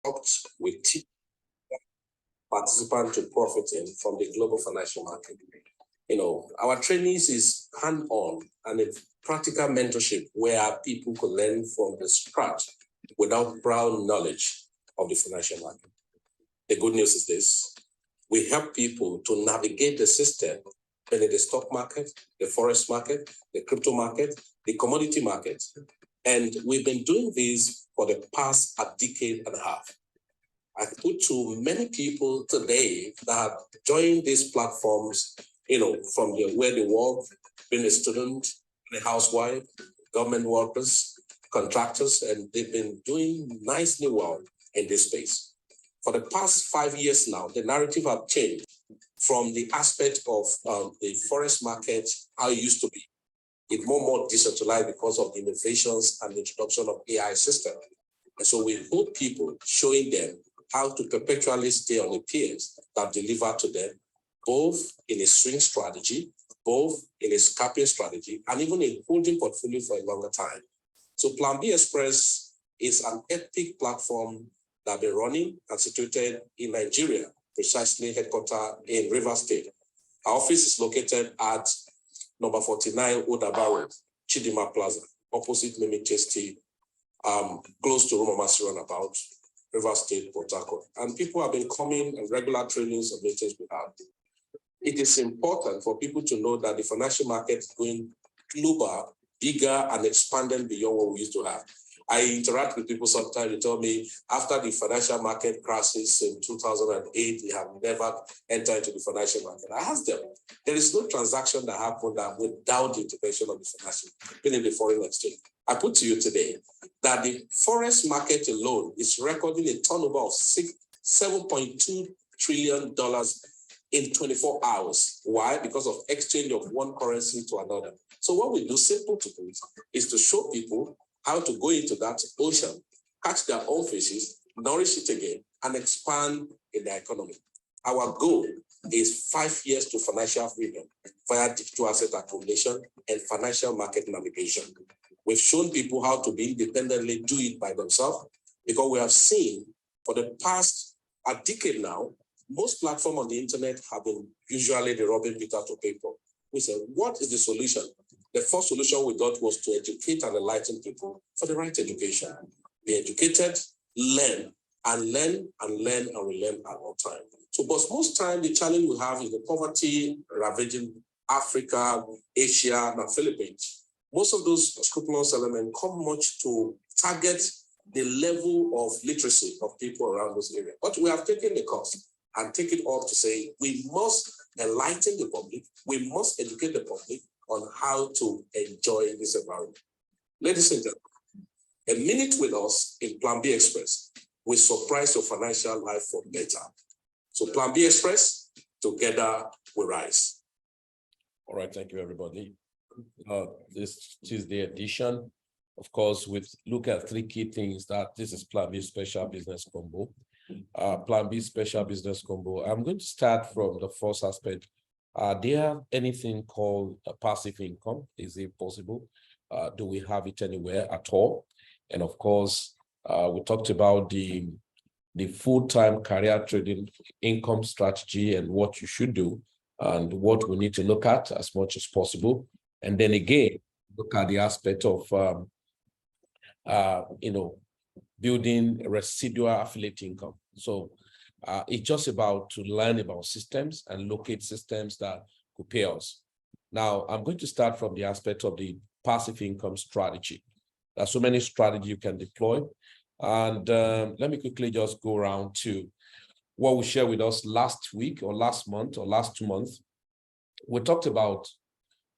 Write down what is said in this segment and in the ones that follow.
helped with participants to profiting from the global financial market. Our trainees is hand-on and a practical mentorship where people could learn from the scratch without prior knowledge of the financial market. The good news is this: we help people to navigate the system, in the stock market, the forex market, the crypto market, the commodity market. And we've been doing this for the past a decade and a half. I put to many people today that have joined these platforms, from where they work, being a student, a housewife, government workers, contractors, and they've been doing nicely well in this space. For the past 5 years now, the narrative have changed from the aspect of the forex market, how it used to be. It's more decentralized because of the innovations and the introduction of AI system. And so we hold people, showing them how to perpetually stay on the peers that deliver to them, both in a swing strategy, both in a scalping strategy, and even a holding portfolio for a longer time. So planb Express is an epic platform that has been running and situated in Nigeria, precisely headquartered in Rivers State. Our office is located at number 49 Odaba Road, Chidima Plaza, opposite Mimi Tasty, close to Romamasi Runabout, Rivers State, Port Harcourt. And people have been coming and regular trainings and meetings we have. It is important for people to know that the financial market is going global, bigger, and expanding beyond what we used to have. I interact with people sometimes. They tell me after the financial market crisis in 2008, they have never entered into the financial market. I ask them, there is no transaction that happened that without the intervention of the financial, meaning the foreign exchange. I put to you today that the forex market alone is recording a turnover of $7.2 trillion in 24 hours. Why? Because of exchange of one currency to another. So what we do, simple to do, is to show people how to go into that ocean, catch their own fishes, nourish it again, and expand in the economy. Our goal is 5 years to financial freedom via digital asset accumulation and financial market navigation. We've shown people how to be independently do it by themselves, because we have seen for the past a decade now, most platforms on the internet have been usually the robbing Peter to paper. We said, what is the solution? The first solution we got was to educate and enlighten people for the right education. Be educated, learn, and learn, and learn, and relearn at all time. So, but most time, the challenge we have is the poverty ravaging Africa, Asia, and the Philippines. Most of those scrupulous elements come much to target the level of literacy of people around those areas. But we have taken the cost and take it up to say, we must enlighten the public, we must educate the public on how to enjoy this environment. Ladies and gentlemen, a minute with us in planb Express will surprise your financial life for better. So planb Express, together we rise. All right, thank you, everybody. This Tuesday edition, of course, we look at 3 key things that this is planb Special Business Combo. planb Special Business Combo. I'm going to start from the first aspect. There anything called passive income? Is it possible? Do we have it anywhere at all? And of course, we talked about the full-time career trading income strategy and what you should do and what we need to look at as much as possible. And then again, look at the aspect of, building residual affiliate income. So it's just about to learn about systems and locate systems that could pay us. Now, I'm going to start from the aspect of the passive income strategy. There's so many strategies you can deploy. And let me quickly just go around to what we shared with us last week or last month or last 2 months. We talked about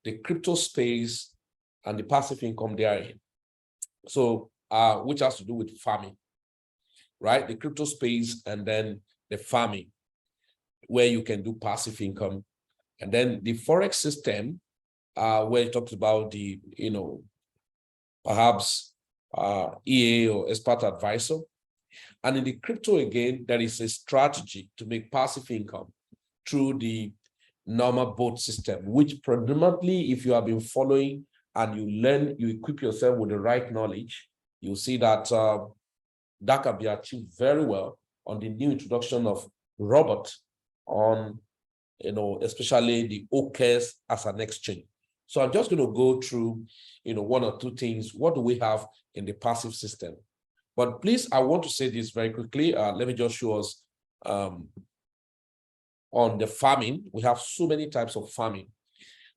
the crypto space and the passive income therein. So, which has to do with farming, right? The crypto space and then the farming, where you can do passive income. And then the Forex system, where it talks about the, perhaps EA or expert advisor. And in the crypto again, there is a strategy to make passive income through the normal boat system, which predominantly, if you have been following and you learn, you equip yourself with the right knowledge, you'll see that that can be achieved very well on the new introduction of robot on, especially the OKEX as an exchange. So I'm just going to go through, one or two things. What do we have in the passive system? But please, I want to say this very quickly. Let me just show us on the farming. We have so many types of farming.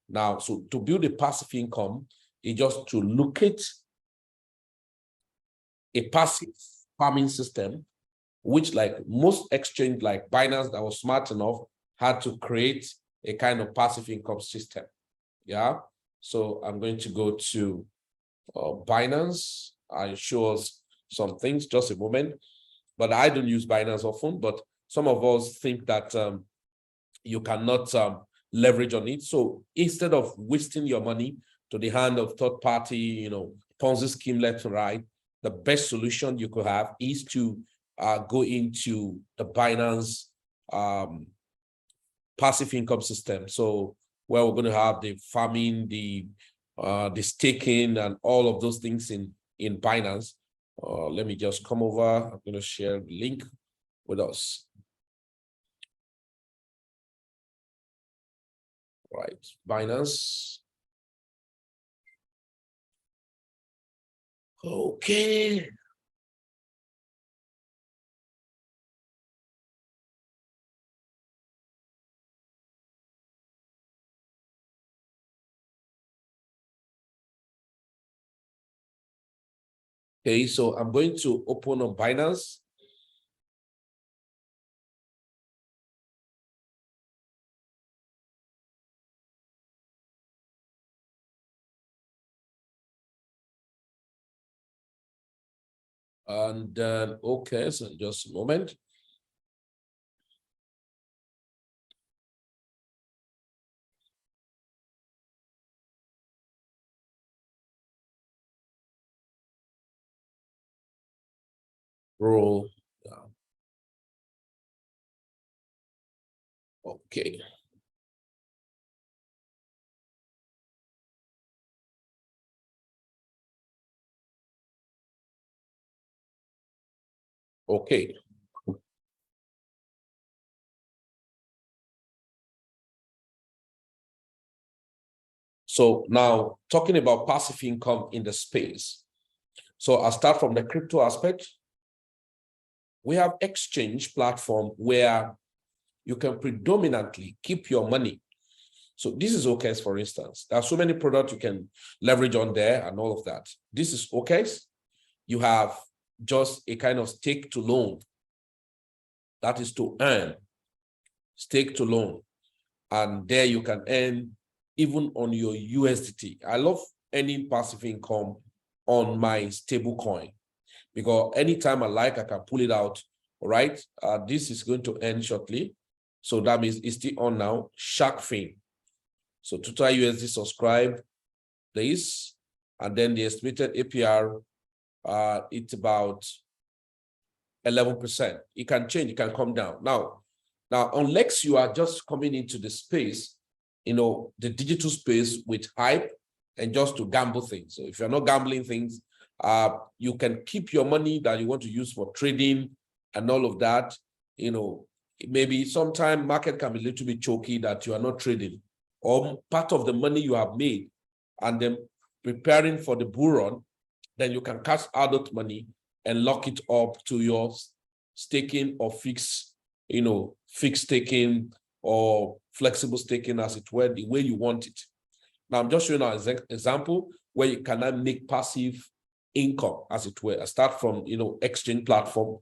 Now, so to build a passive income, is just to locate a passive farming system, which like most exchange like Binance that was smart enough had to create a kind of passive income system. Yeah. So I'm going to go to Binance. I show us some things, just a moment. But I don't use Binance often, but some of us think that you cannot leverage on it. So instead of wasting your money to the hand of third party, Ponzi scheme left and right, the best solution you could have is to go into the Binance passive income system. So where we're going to have the farming, the staking, and all of those things in Binance. Let me just come over. I'm going to share the link with us. Right, Binance. Okay. Okay, so I'm going to open on Binance. And then, okay, so just a moment. Roll down. Okay. Okay. So now talking about passive income in the space. So I'll start from the crypto aspect. We have exchange platform where you can predominantly keep your money. So this is OKEX, for instance. There are so many products you can leverage on there and all of that. This is OKEX. You have just a kind of stake to loan. That is to earn, stake to loan. And there you can earn even on your USDT. I love earning passive income on my stable coin because anytime I like, I can pull it out. All right. This is going to end shortly. So that means it's still on now. SharkFin. So total USD subscribe this, and then the estimated APR, it's about 11%. It can change, it can come down. Now, unless you are just coming into the space, the digital space with hype and just to gamble things. So if you're not gambling things, you can keep your money that you want to use for trading and all of that. Maybe sometime market can be a little bit choky that you are not trading, or part of the money you have made and then preparing for the bull run, then you can cash out that money and lock it up to your staking or fixed staking or flexible staking, as it were, the way you want it. Now I'm just showing an example where you can make passive income, as it were. I start from exchange platform.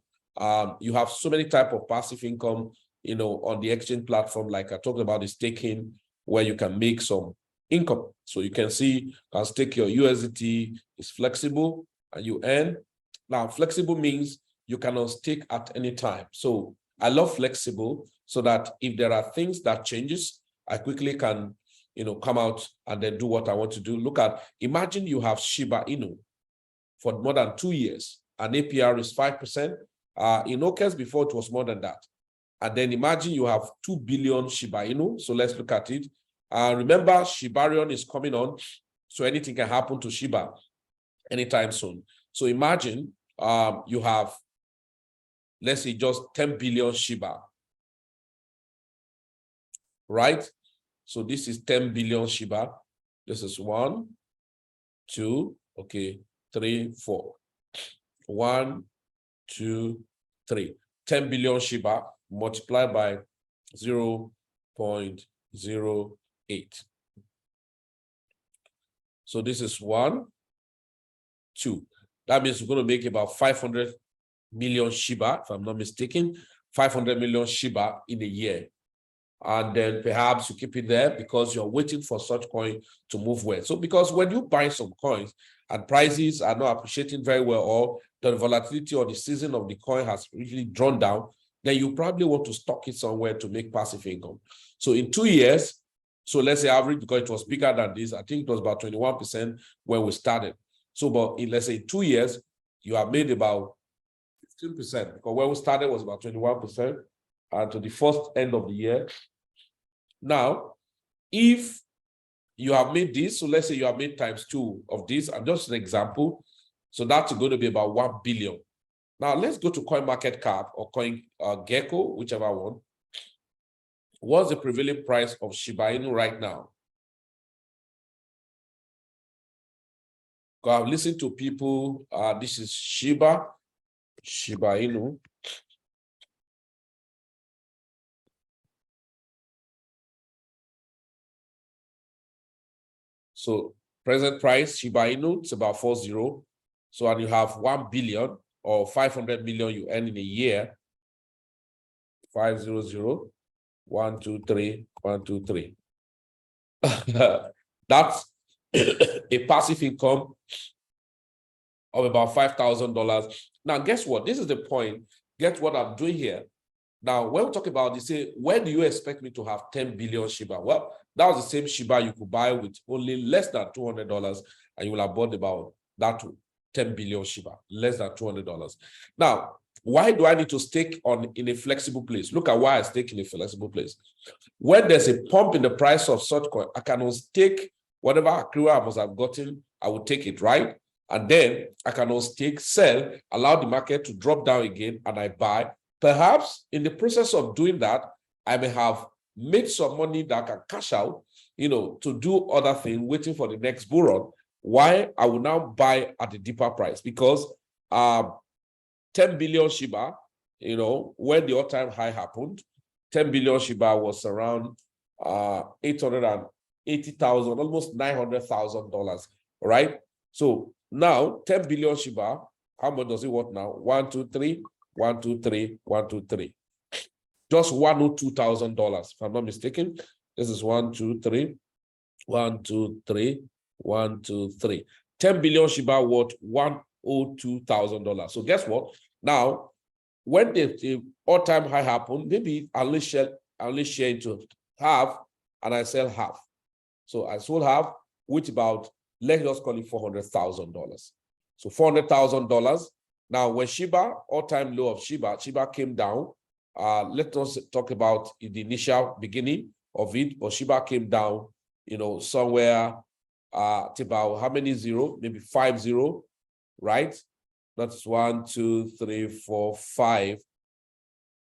You have so many types of passive income, on the exchange platform, like I talked about the staking, where you can make some income. So you can see, you can stake your USDT, it's flexible, and you earn. Now, flexible means you cannot stake at any time. So I love flexible so that if there are things that changes, I quickly can, come out and then do what I want to do. Imagine you have Shiba Inu for more than 2 years, and APR is 5%. In OKEX before it was more than that. And then imagine you have 2 billion Shiba Inu. So let's look at it. Remember, Shibarion is coming on, so anything can happen to Shiba anytime soon. So imagine you have let's say just 10 billion Shiba, right? So this is 10 billion Shiba. This is 1, 2, okay, 3, 4. 1, 2, 3. 10 billion Shiba multiplied by 0.08. So this is 1, 2. That means we're going to make about 500 million Shiba, if I'm not mistaken, 500 million Shiba in a year. And then perhaps you keep it there because you're waiting for such coin to move well. So because when you buy some coins and prices are not appreciating very well, or the volatility or the season of the coin has really drawn down, then you probably want to stock it somewhere to make passive income. So in 2 years, so let's say average, because it was bigger than this, I think it was about 21% when we started. So, but in, let's say 2 years, you have made about 15%, because when we started was about 21%, and to the first end of the year. Now, if you have made this, so let's say you have made ×2 of this, and just an example, so that's going to be about 1 billion. Now, let's go to CoinMarketCap or CoinGecko, whichever one. What's the prevailing price of Shiba Inu right now? Because I've listened to people, this is Shiba Inu. So present price, Shiba Inu, it's about 40. So, and you have 1 billion or 500 million you earn in a year. 500, 1, 2, 3, 1, 2, 3. That's a passive income of about $5,000. Now, guess what? This is the point. Get what I'm doing here. Now, when we talk about this, say, when do you expect me to have 10 billion Shiba? Well, that was the same Shiba you could buy with only less than $200, and you will have bought about that 10 billion Shiba, less than $200. Now, why do I need to stake in a flexible place? Look at why I stake in a flexible place. When there's a pump in the price of such coin, I can stake whatever accrual I must have gotten, I will take it, right? And then I can stake, sell, allow the market to drop down again, and I buy. Perhaps in the process of doing that, I may have made some money that I can cash out, to do other things, waiting for the next bull run. Why I will now buy at a deeper price? Because 10 billion Shiba, when the all-time high happened, 10 billion Shiba was around 880,000, almost $900,000, right? So now 10 billion Shiba, how much does it worth now? 1, 2, 3, 1, 2, 3, 1, 2, 3. Just $102,000, if I'm not mistaken. This is 1, 2, 3, 1, 2, 3, 1, 2, 3. 10 billion Shiba worth $102,000. So guess what? Now, when the all-time high happened, maybe I only share into half, and I sell half. So I sold half, which about, let's just call it $400,000. So $400,000. Now, when Shiba, all-time low of Shiba came down. Let us talk about the initial beginning of it, but Shiba came down, somewhere to about how many zero? Maybe 50, right? That's 1, 2, 3, 4, 5,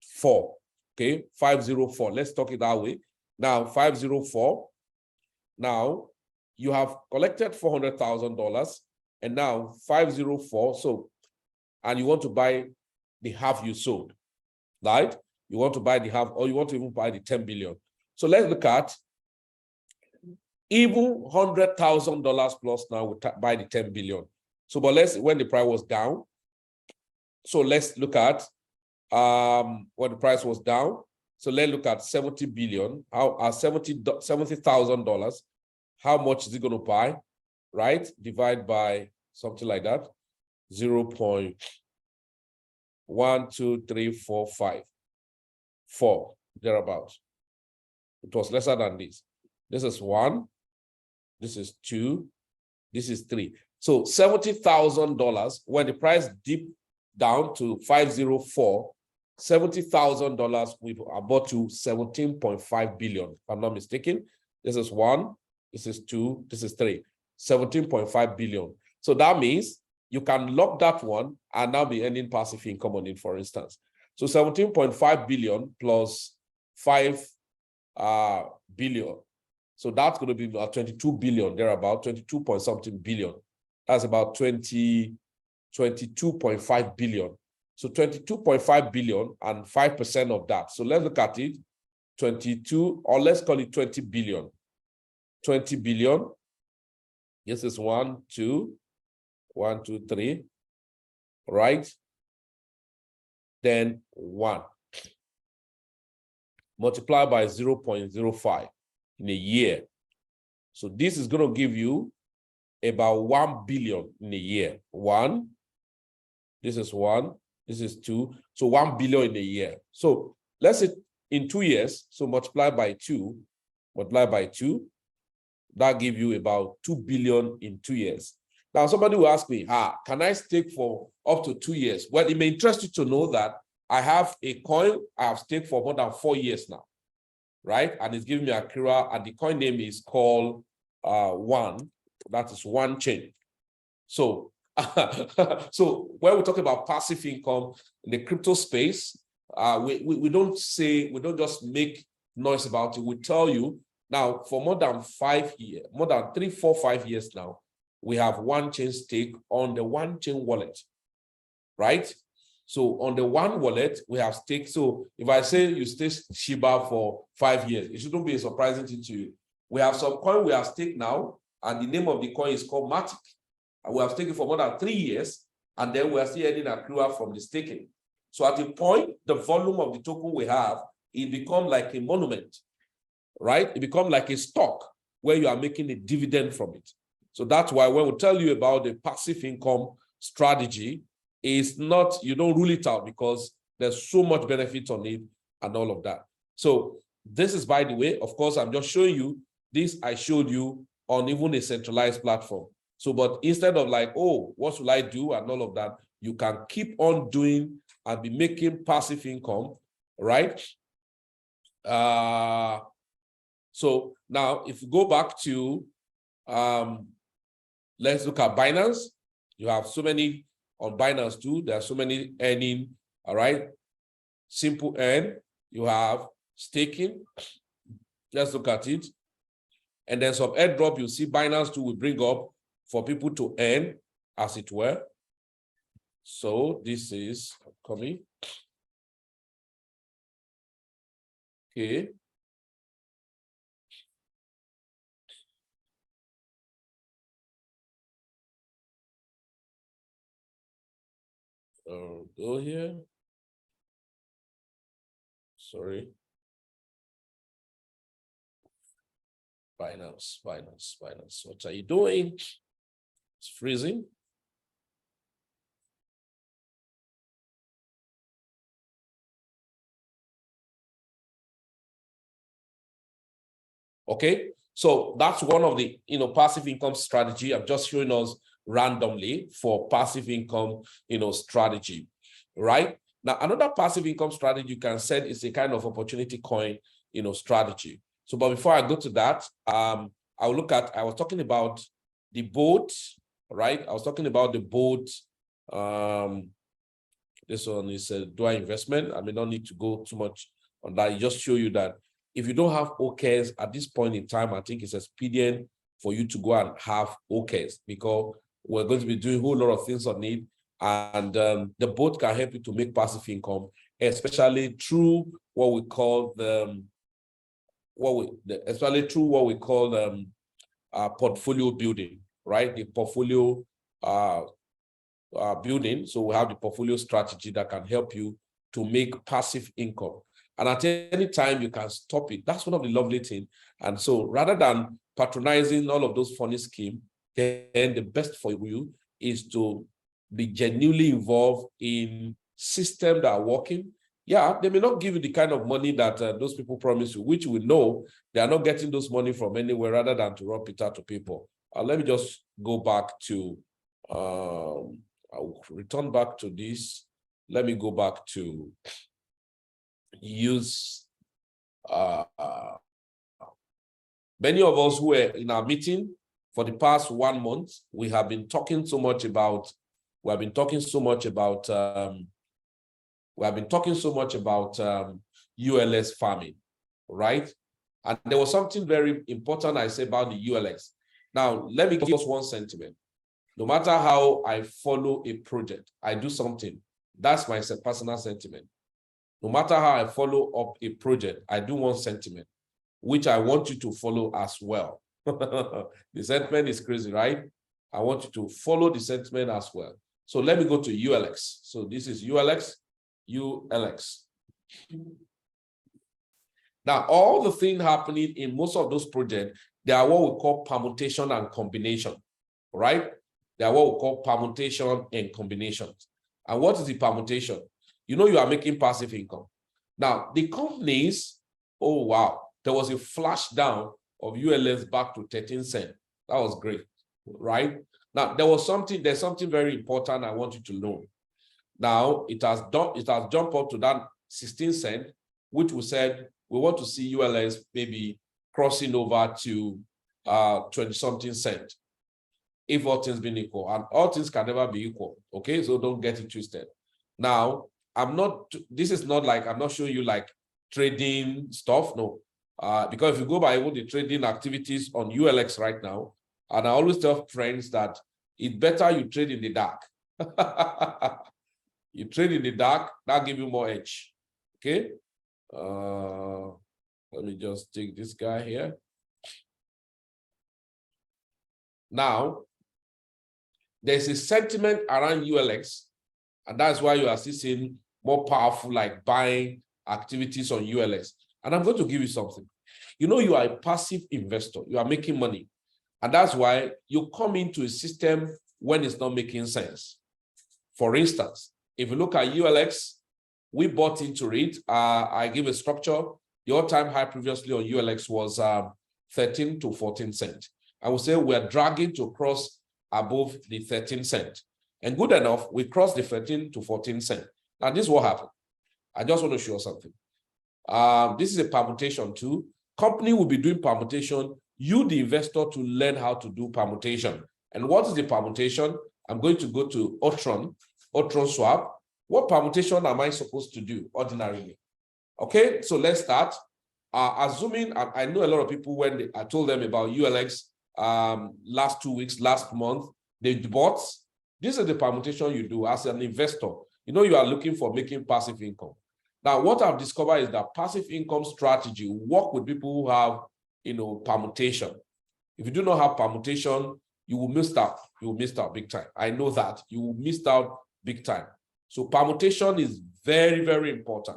4. Okay, 504. Let's talk it that way. Now, 504. Now, you have collected $400,000, and now 504. So, and you want to buy the half you sold, right? You want to buy the half, or you want to even buy the 10 billion. So let's look at even $100,000 plus now we buy the 10 billion. So, but when the price was down, so let's look at when the price was down. So let's look at 70 billion, $70,000. How much is it going to buy, right? Divide by something like that, 0.12345, 4, thereabouts. It was lesser than this. This is 1, this is 2, this is 3. So $70,000, when the price dipped down to 504, $70,000 we bought to 17.5 billion, if I'm not mistaken. This is 1, this is 2, this is 3, 17.5 billion. So that means you can lock that one and now be earning passive income on it, for instance. So 17.5 billion plus 5 billion. So that's going to be about 22 billion, thereabout 22 point something billion. That's about 22.5 billion. So 22.5 billion and 5% of that. So let's look at it. 22, or let's call it 20 billion. 20 billion. This is 1, 2, 1, 2, 3. Right? Then 1. Multiply by 0.05 in a year. So this is going to give you about 1 billion in a year. 1. This is 1. This is 2. So 1 billion in a year. So let's say in 2 years, so multiply by 2, that gives you about 2 billion in 2 years. Now, somebody will ask me, can I stake for up to 2 years? Well, it may interest you to know that I have a coin I have staked for more than 4 years now, right? And it's giving me a Akira, and the coin name is called One. That is One Chain. So, so when we talk about passive income in the crypto space, we don't just make noise about it. We tell you now for more than 5 years, more than 3, 4, 5 years now, we have One Chain stake on the One Chain wallet, right? So on the One wallet, we have stake. So if I say you stay Shiba for 5 years, it shouldn't be a surprising thing to you. We have some coin we have staked now, and the name of the coin is called Matic. And we have staked it for more than 3 years, and then we are still earning accrual from the staking. So at the point, the volume of the token we have, it becomes like a monument, right? It becomes like a stock where you are making a dividend from it. So that's why when we tell you about the passive income strategy, it's not, you don't rule it out because there's so much benefit on it and all of that. So this is, by the way, of course, I'm just showing you this. I showed you on even a centralized platform. So, but instead of like, oh, what should I do and all of that, you can keep on doing and be making passive income, right? So now if you go back to, let's look at Binance. You have so many on Binance too. There are so many earning, all right? Simple earn, you have staking. Let's look at it. And then some airdrop you see Binance too will bring up for people to earn, as it were. So this is coming. Okay. Go here. Sorry. Binance. What are you doing? It's freezing. Okay, so that's one of the passive income strategy. I'm just showing us randomly for passive income strategy, right? Now another passive income strategy you can set is a kind of opportunity coin strategy. So but before I go to that, I was talking about the boat, right? I was talking about the boat. This one is a dual investment. I may not need to go too much on that. I just show you that if you don't have OKEX at this point in time, I think it's expedient for you to go and have OKEX because we're going to be doing a whole lot of things on it. And the boat can help you to make passive income, especially through what we call portfolio building, right? The portfolio building. So we have the portfolio strategy that can help you to make passive income. And at any time, you can stop it. That's one of the lovely things. And so rather than patronizing all of those funny schemes, then the best for you is to be genuinely involved in systems that are working. Yeah, they may not give you the kind of money that those people promise you, which we know they are not getting those money from anywhere rather than to rub it out to people. Let me just go back to, I'll return back to this. Let me go back to use many of us who were in our meeting for the past 1 month. We have been talking so much about We have been talking so much about ULS farming, right? And there was something very important I said about the ULS. Now, let me give us one sentiment. No matter how I follow a project, I do something. That's my personal sentiment. No matter how I follow up a project, I do one sentiment, which I want you to follow as well. The sentiment is crazy, right? I want you to follow the sentiment as well. So let me go to ULX. So this is ULX. Now, all the things happening in most of those projects, they are what we call permutation and combination, right? They are what we call permutation and combinations. And what is the permutation? You know, you are making passive income. Now, the companies, oh, wow, there was a flash down of ULS back to 13 cents. That was great, right? Now, there's something very important I want you to know. Now, it has jumped up to that 16 cents, which we said we want to see ULS maybe crossing over to 20-something cents, if all things being equal, and all things can never be equal, okay? So don't get it twisted. Now, this is not like, I'm not showing you like trading stuff, no. Because if you go by all the trading activities on ULX right now, and I always tell friends that it's better you trade in the dark. You trade in the dark, that'll give you more edge, okay? Let me just take this guy here. Now, there's a sentiment around ULX, and that's why you are still seeing more powerful like buying activities on ULX. And I'm going to give you something. You know, you are a passive investor. You are making money. And that's why you come into a system when it's not making sense. For instance, if you look at ULX, we bought into it. I give a structure. The all-time high previously on ULX was 13 to 14 cents. I would say we're dragging to cross above the 13 cents. And good enough, we crossed the 13 to 14 cents. Now, this is what happened. I just want to show something. This is a permutation too. Company will be doing permutation. You, the investor, to learn how to do permutation. And what is the permutation? I'm going to go to Otron swap. What permutation am I supposed to do ordinarily? Okay, so let's start. Assuming, I know a lot of people when I told them about ULX last 2 weeks, last month, they bought. This is the permutation you do as an investor. You know, you are looking for making passive income. Now, what I've discovered is that passive income strategy work with people who have, you know, permutation. If you do not have permutation, you will miss out. You will miss out big time. I know that you will miss out big time. So permutation is very, very important.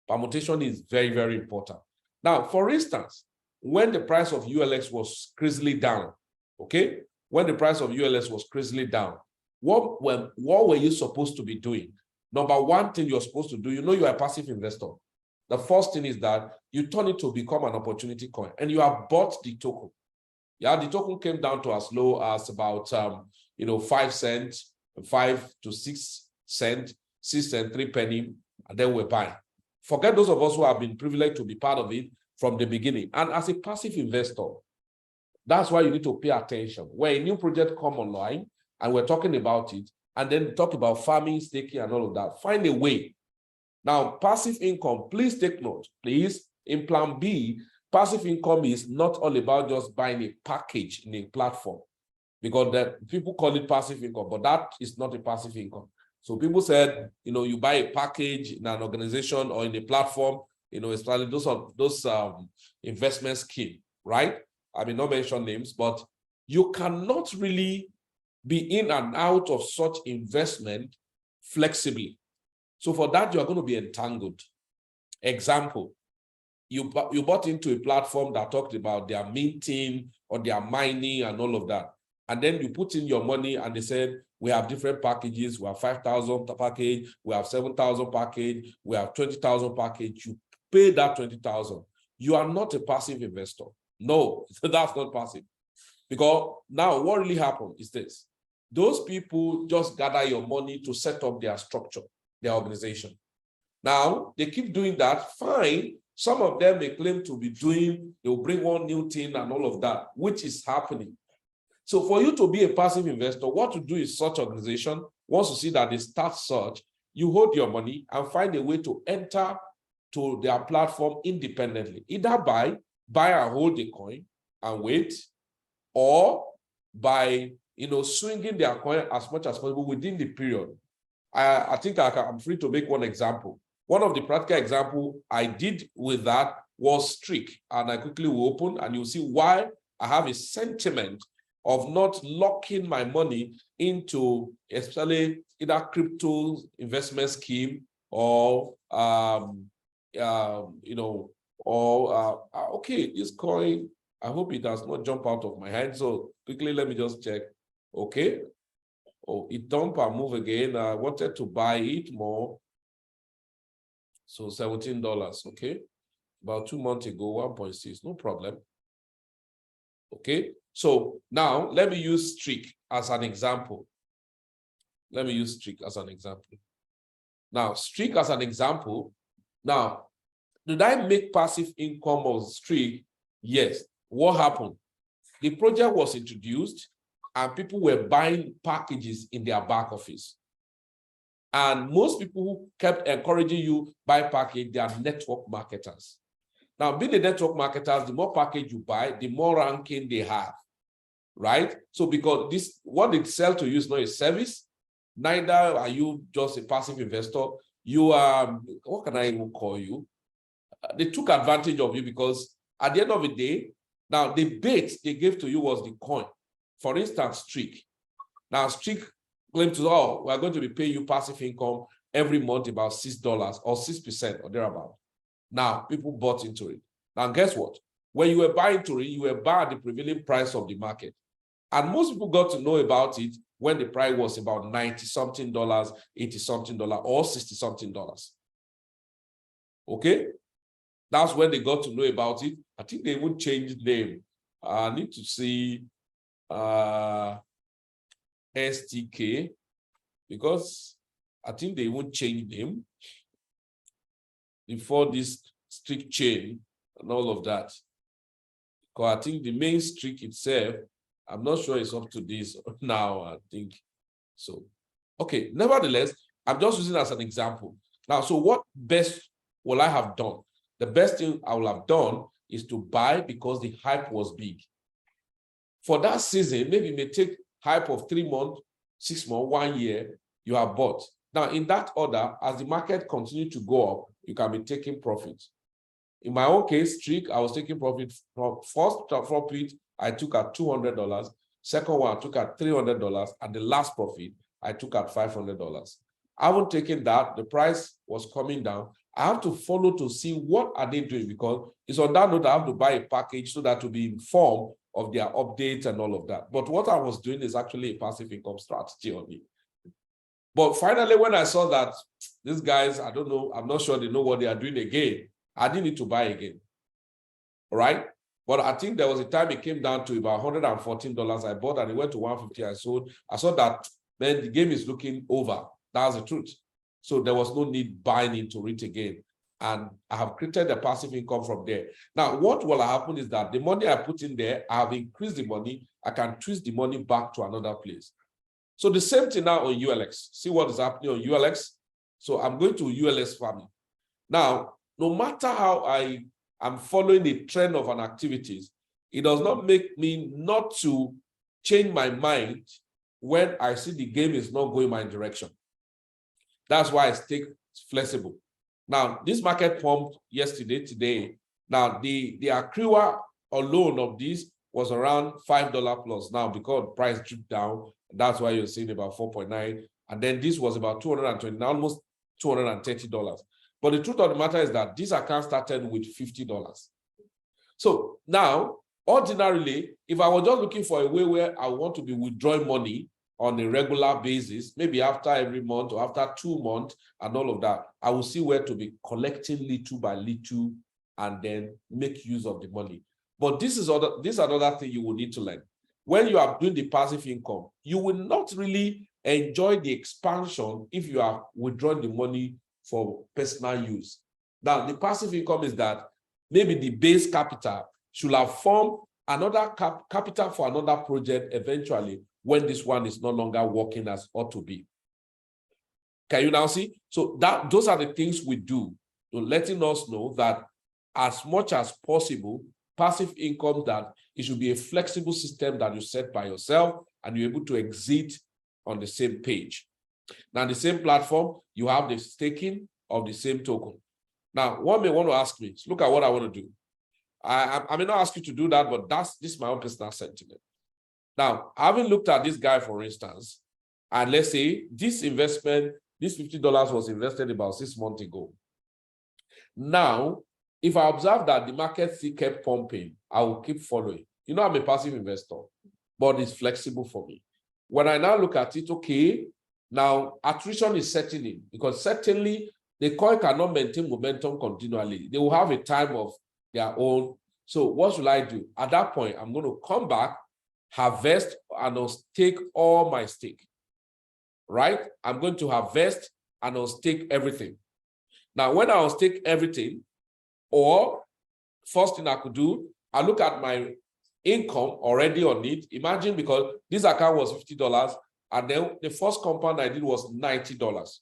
Permutation is very, very important. Now, for instance, when the price of ULX was crazily down, okay? When the price of ULX was crazily down, what were you supposed to be doing? Number one thing you're supposed to do, you know you're a passive investor. The first thing is that you turn it to become an opportunity coin, and you have bought the token. Yeah, the token came down to as low as about 5 cents, 5 to 6 cents, 6 and 3 penny, and then we're buying. Forget those of us who have been privileged to be part of it from the beginning. And as a passive investor, that's why you need to pay attention. When a new project come online and we're talking about it, and then talk about farming, staking, and all of that, find a way. Now, passive income, please take note, please. In Plan B, passive income is not all about just buying a package in a platform, because people call it passive income, but that is not a passive income. So people said, you buy a package in an organization or in a platform, especially those investment scheme, right? I mean, not mention names, but you cannot really be in and out of such investment flexibly. So for that, you are going to be entangled. Example, you bought into a platform that talked about their minting or their mining and all of that. And then you put in your money and they said, we have different packages. We have 5,000 package. We have 7,000 package. We have 20,000 package. You pay that 20,000. You are not a passive investor. No, that's not passive. Because now what really happened is this. Those people just gather your money to set up their structure, their organization. Now, they keep doing that, fine. Some of them may claim to be doing, they will bring one new thing and all of that, which is happening. So for you to be a passive investor, what to do is such organization, once you see that they start such, you hold your money and find a way to enter to their platform independently. Either buy and hold the coin and wait, or by swinging their coin as much as possible within the period. I think I'm free to make one example. One of the practical example I did with that was Streak, and I quickly will open and you'll see why I have a sentiment of not locking my money into especially either crypto investment scheme or okay, this coin, I hope it does not jump out of my hand. So quickly, let me just check. Okay. Oh, it dump and move again. I wanted to buy it more. So $17, okay. About 2 months ago, 1.6, no problem. Okay. So now let me use Streak as an example. Let me use Streak as an example. Now, Streak as an example. Now, did I make passive income of Streak? Yes. What happened? The project was introduced and people were buying packages in their back office. And most people who kept encouraging you buy package, they are network marketers. Now, being a network marketers, the more package you buy, the more ranking they have, right? So because this, what they sell to you is not a service, neither are you just a passive investor. You are, what can I even call you? They took advantage of you because at the end of the day, now the bait they gave to you was the coin. For instance, Streak. Now, Streak claimed to, oh, we're going to be paying you passive income every month about $6 or 6% or thereabout. Now, people bought into it. Now, guess what? When you were buying into it, you were buying the prevailing price of the market. And most people got to know about it when the price was about $90-something, $80-something, or $60-something. Okay? That's when they got to know about it. I think they would change the name. I need to see STK, because I think they won't change them before this Streak chain and all of that. Because I think the main Streak itself, I'm not sure it's up to this now, I think so. Okay, nevertheless, I'm just using it as an example. Now, so what best will I have done? The best thing I will have done is to buy because the hype was big. For that season, maybe it may take hype of 3 months, 6 months, 1 year, you have bought. Now, in that order, as the market continues to go up, you can be taking profit. In my own case, Streak, I was taking profit. From first profit, I took at $200. Second one, I took at $300. And the last profit, I took at $500. I haven't taken that. The price was coming down. I have to follow to see what are they doing, because it's on that note I have to buy a package so that to be informed of their updates and all of that. But what I was doing is actually a passive income strategy on it. But finally, when I saw that these guys, I don't know, I'm not sure they know what they are doing again, I didn't need to buy again. All right. But I think there was a time it came down to about $114. I bought and it went to $150. I sold. I saw that then the game is looking over. That's the truth. So there was no need buying into it again. And I have created a passive income from there. Now, what will happen is that the money I put in there, I have increased the money. I can twist the money back to another place. So the same thing now on ULX. See what is happening on ULX. So I'm going to ULX farming. Now, no matter how I am following the trend of an activities, it does not make me not to change my mind when I see the game is not going my direction. That's why I stay flexible. Now, this market pumped yesterday, today. Now, the accrual alone of this was around $5 plus. Now, because price dropped down, that's why you're seeing about 4.9. And then this was about 220, almost $230. But the truth of the matter is that this account started with $50. So now, ordinarily, if I was just looking for a way where I want to be withdrawing money on a regular basis, maybe after every month or after 2 months and all of that, I will see where to be collecting little by little and then make use of the money. But this is another thing you will need to learn. When you are doing the passive income, you will not really enjoy the expansion if you are withdrawing the money for personal use. Now, the passive income is that maybe the base capital should have formed another capital for another project eventually when this one is no longer working as ought to be. Can you now see? So those are the things we do, to letting us know that as much as possible, passive income, that it should be a flexible system that you set by yourself and you're able to exit on the same page. Now, the same platform, you have the staking of the same token. Now, one may want to ask me, look at what I want to do. I may not ask you to do that, but this is my own personal sentiment. Now, having looked at this guy, for instance, and let's say this investment, this $50 was invested about 6 months ago. Now, if I observe that the market still kept pumping, I will keep following. You know, I'm a passive investor, but it's flexible for me. When I now look at it, okay, now attrition is setting in, because certainly the coin cannot maintain momentum continually. They will have a time of their own. So what should I do? At that point, I'm going to come back, harvest, and unstake all my stake. Right? I'm going to harvest and unstake everything. Now, when I unstake everything, or first thing I could do, I look at my income already on it. Imagine, because this account was $50, and then the first compound I did was $90.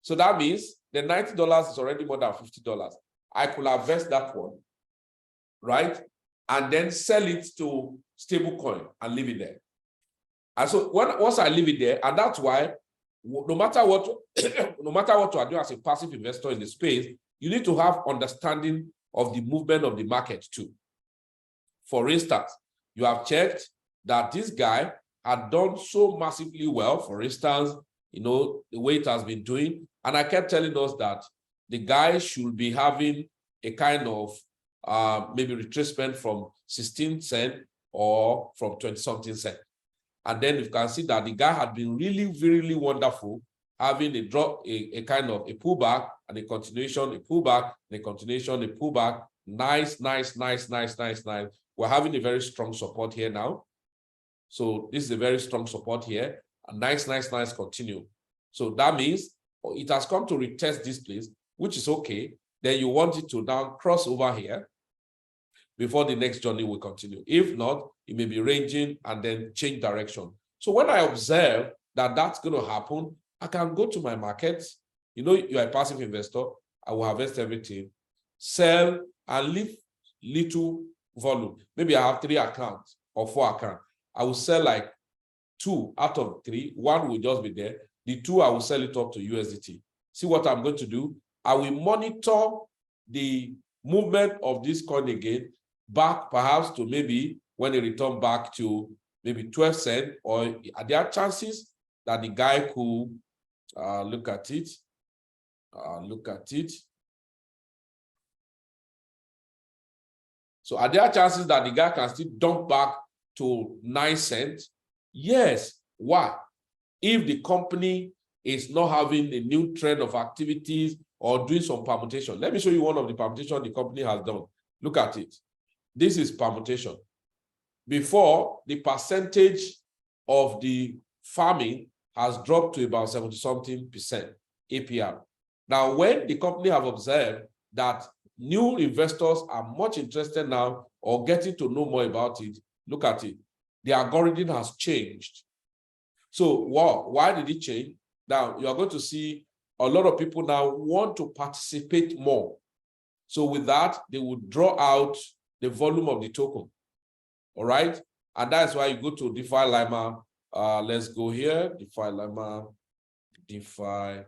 So that means the $90 is already more than $50. I could harvest that one, right? And then sell it to stablecoin and leave it there. And so once I leave it there, and that's why no matter what, no matter what you are doing as a passive investor in the space, you need to have understanding of the movement of the market too. For instance, you have checked that this guy had done so massively well, for instance, you know, the way it has been doing. And I kept telling us that the guy should be having a kind of maybe retracement from 16 cents or from 20-something cents. And then you can see that the guy had been really, really wonderful, having a drop, a kind of a pullback, and a continuation, a pullback, and a continuation, a pullback. Nice. We're having a very strong support here now. So this is a very strong support here. A nice, continue. So that means it has come to retest this place, which is okay. Then you want it to now cross over here before the next journey will continue. If not, it may be ranging and then change direction. So when I observe that that's going to happen, I can go to my market. You know, you're a passive investor. I will harvest everything, sell, and leave little volume. Maybe I have 3 accounts or 4 accounts. I will sell like 2 out of 3. 1 will just be there. The 2, I will sell it up to USDT. See what I'm going to do? I will monitor the movement of this coin again, back perhaps to maybe when it return back to maybe 12 cents, or are there chances that the guy could look at it? So are there chances that the guy can still dump back to 9 cents? Yes. Why? If the company is not having a new trend of activities or doing some permutation. Let me show you one of the permutation the company has done. Look at it. This is permutation. Before, the percentage of the farming has dropped to about 70-something% APR. Now, when the company have observed that new investors are much interested now or getting to know more about it, look at it. The algorithm has changed. So why did it change? Now, you are going to see a lot of people now want to participate more. So with that, they will draw out the volume of the token. All right? And that's why you go to DeFi Lima. Let's go here. DeFi Lima. DeFi.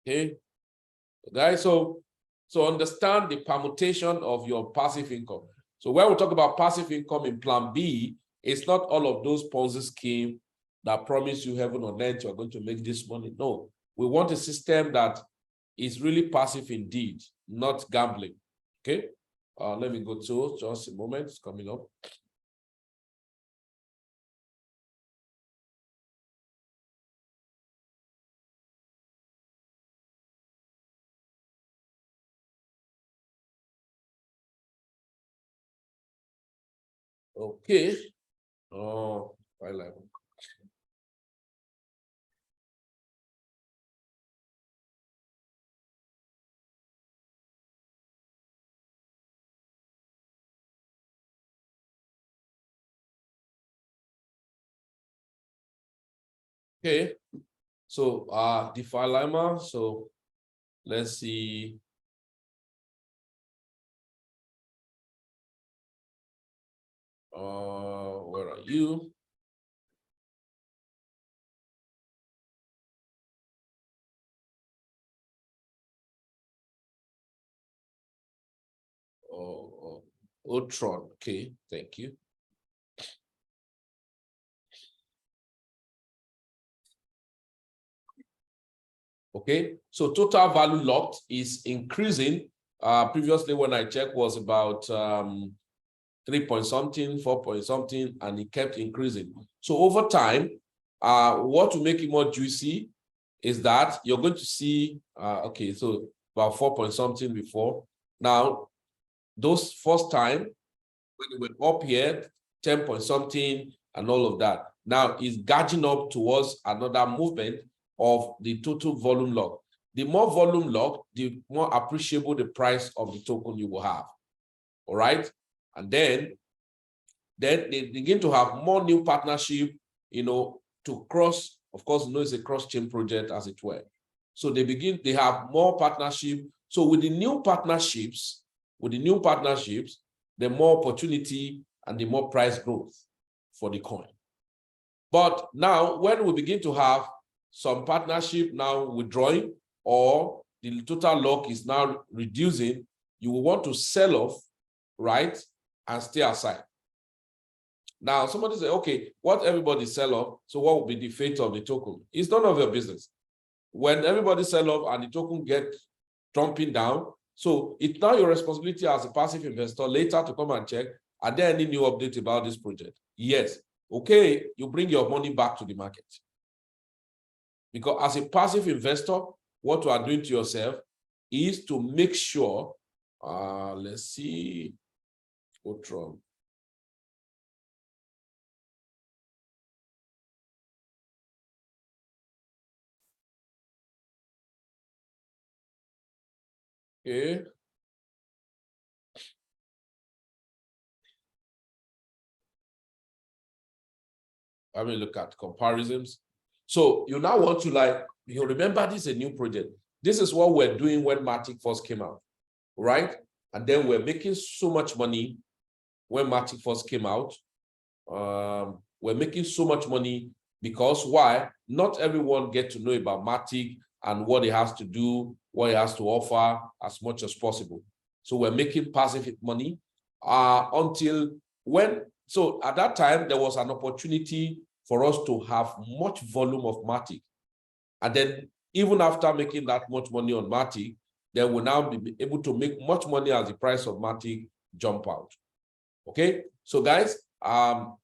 Okay. Guys, so understand the permutation of your passive income. So when we talk about passive income in Plan B, it's not all of those Ponzi schemes that promise you heaven on earth, you're going to make this money. No, we want a system that is really passive indeed, not gambling. Okay. Let me go to just a moment. It's coming up. Okay. Oh, I like it. Okay, so DeFi Lima. So let's see. Where are you? Ultron. Okay, thank you. Okay, so total value locked is increasing. Previously, when I checked, was about 3 point something, 4 point something, and it kept increasing. So over time, what will make it more juicy is that you're going to see, okay, so about 4 point something before. Now, those first time, when it went up here, 10 point something and all of that. Now it's gauging up towards another movement of the total volume lock. The more volume lock, the more appreciable the price of the token you will have. All right. And then they begin to have more new partnership, to cross, of course, it's a cross-chain project as it were. So they have more partnership. So with the new partnerships, the more opportunity and the more price growth for the coin. But now, when we begin to have some partnership now withdrawing or the total lock is now reducing, you will want to sell off, right, and stay aside. Now, somebody say, okay, what everybody sell off, so what will be the fate of the token? It's none of your business. When everybody sell off and the token get dumping down, so it's now your responsibility as a passive investor later to come and check, are there any new updates about this project? Yes. Okay, you bring your money back to the market. Because as a passive investor, what you are doing to yourself is to make sure, let's see, Ultron. Okay. I mean, look at comparisons. So you now want to you remember this is a new project. This is what we're doing when Matic first came out, right? And then we're making so much money when Matic first came out. We're making so much money because why? Not everyone get to know about Matic and what it has to do, what it has to offer as much as possible. So we're making passive money until when, so at that time, there was an opportunity for us to have much volume of Matic. And then even after making that much money on Matic, then we'll now be able to make much money as the price of Matic jump out. Okay, so guys,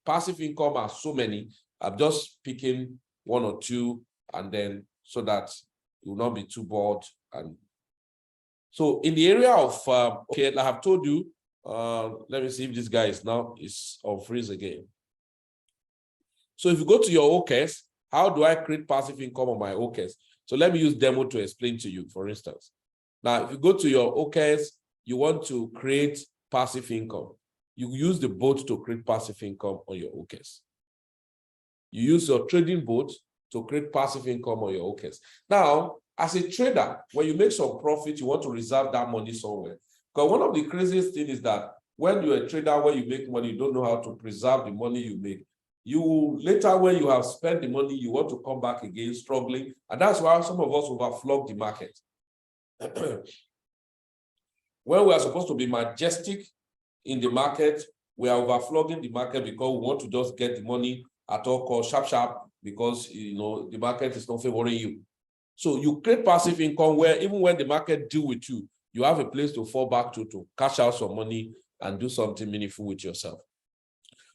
passive income are so many. I'm just picking one or two, and then so that you will not be too bored. And so in the area of okay, I have told you. Let me see if this guy is on freeze again. So if you go to your OKEX, how do I create passive income on my OKEX? So let me use demo to explain to you, for instance. Now, if you go to your OKEX, you want to create passive income. You use the bot to create passive income on your OKEX. You use your trading bot to create passive income on your OKEX. Now, as a trader, when you make some profit, you want to reserve that money somewhere. Because one of the craziest things is that when you're a trader, when you make money, you don't know how to preserve the money you make. You later, when you have spent the money, you want to come back again struggling. And that's why some of us overflog the market. When we are supposed to be majestic in the market, we are overflogging the market because we want to just get the money at all costs, sharp, because the market is not favoring you. So you create passive income where even when the market deal with you, you have a place to fall back to cash out some money and do something meaningful with yourself.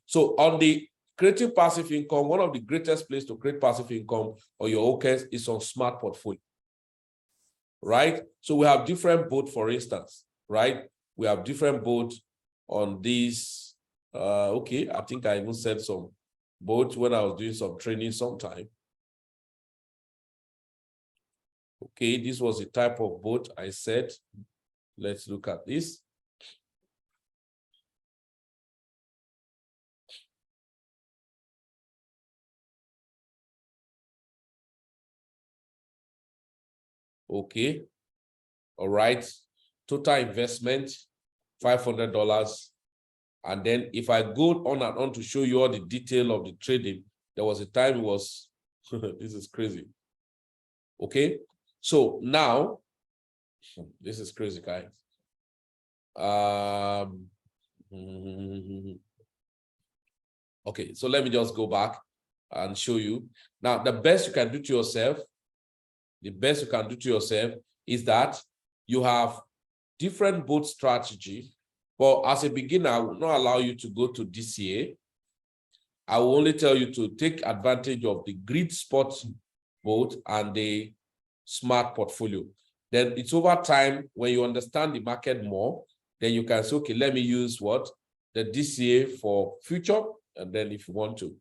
So on the creating passive income, one of the greatest places to create passive income on your OKEX is on smart portfolio, right? So we have different bots, for instance, right? We have different bots on these. Okay, I think I even said some bots when I was doing some training sometime. Okay, this was the type of bot I said. Let's look at this. Okay. All right. Total investment, $500. And then if I go on and on to show you all the detail of the trading, there was a time it was, this is crazy. Okay. So now, this is crazy, guys. Okay, so let me just go back and show you. Now, the best you can do to yourself, is that you have different boat strategy. But as a beginner, I will not allow you to go to DCA. I will only tell you to take advantage of the grid spot boat and the smart portfolio. Then it's over time when you understand the market more, then you can say, okay, let me use what? The DCA for future, and then if you want to.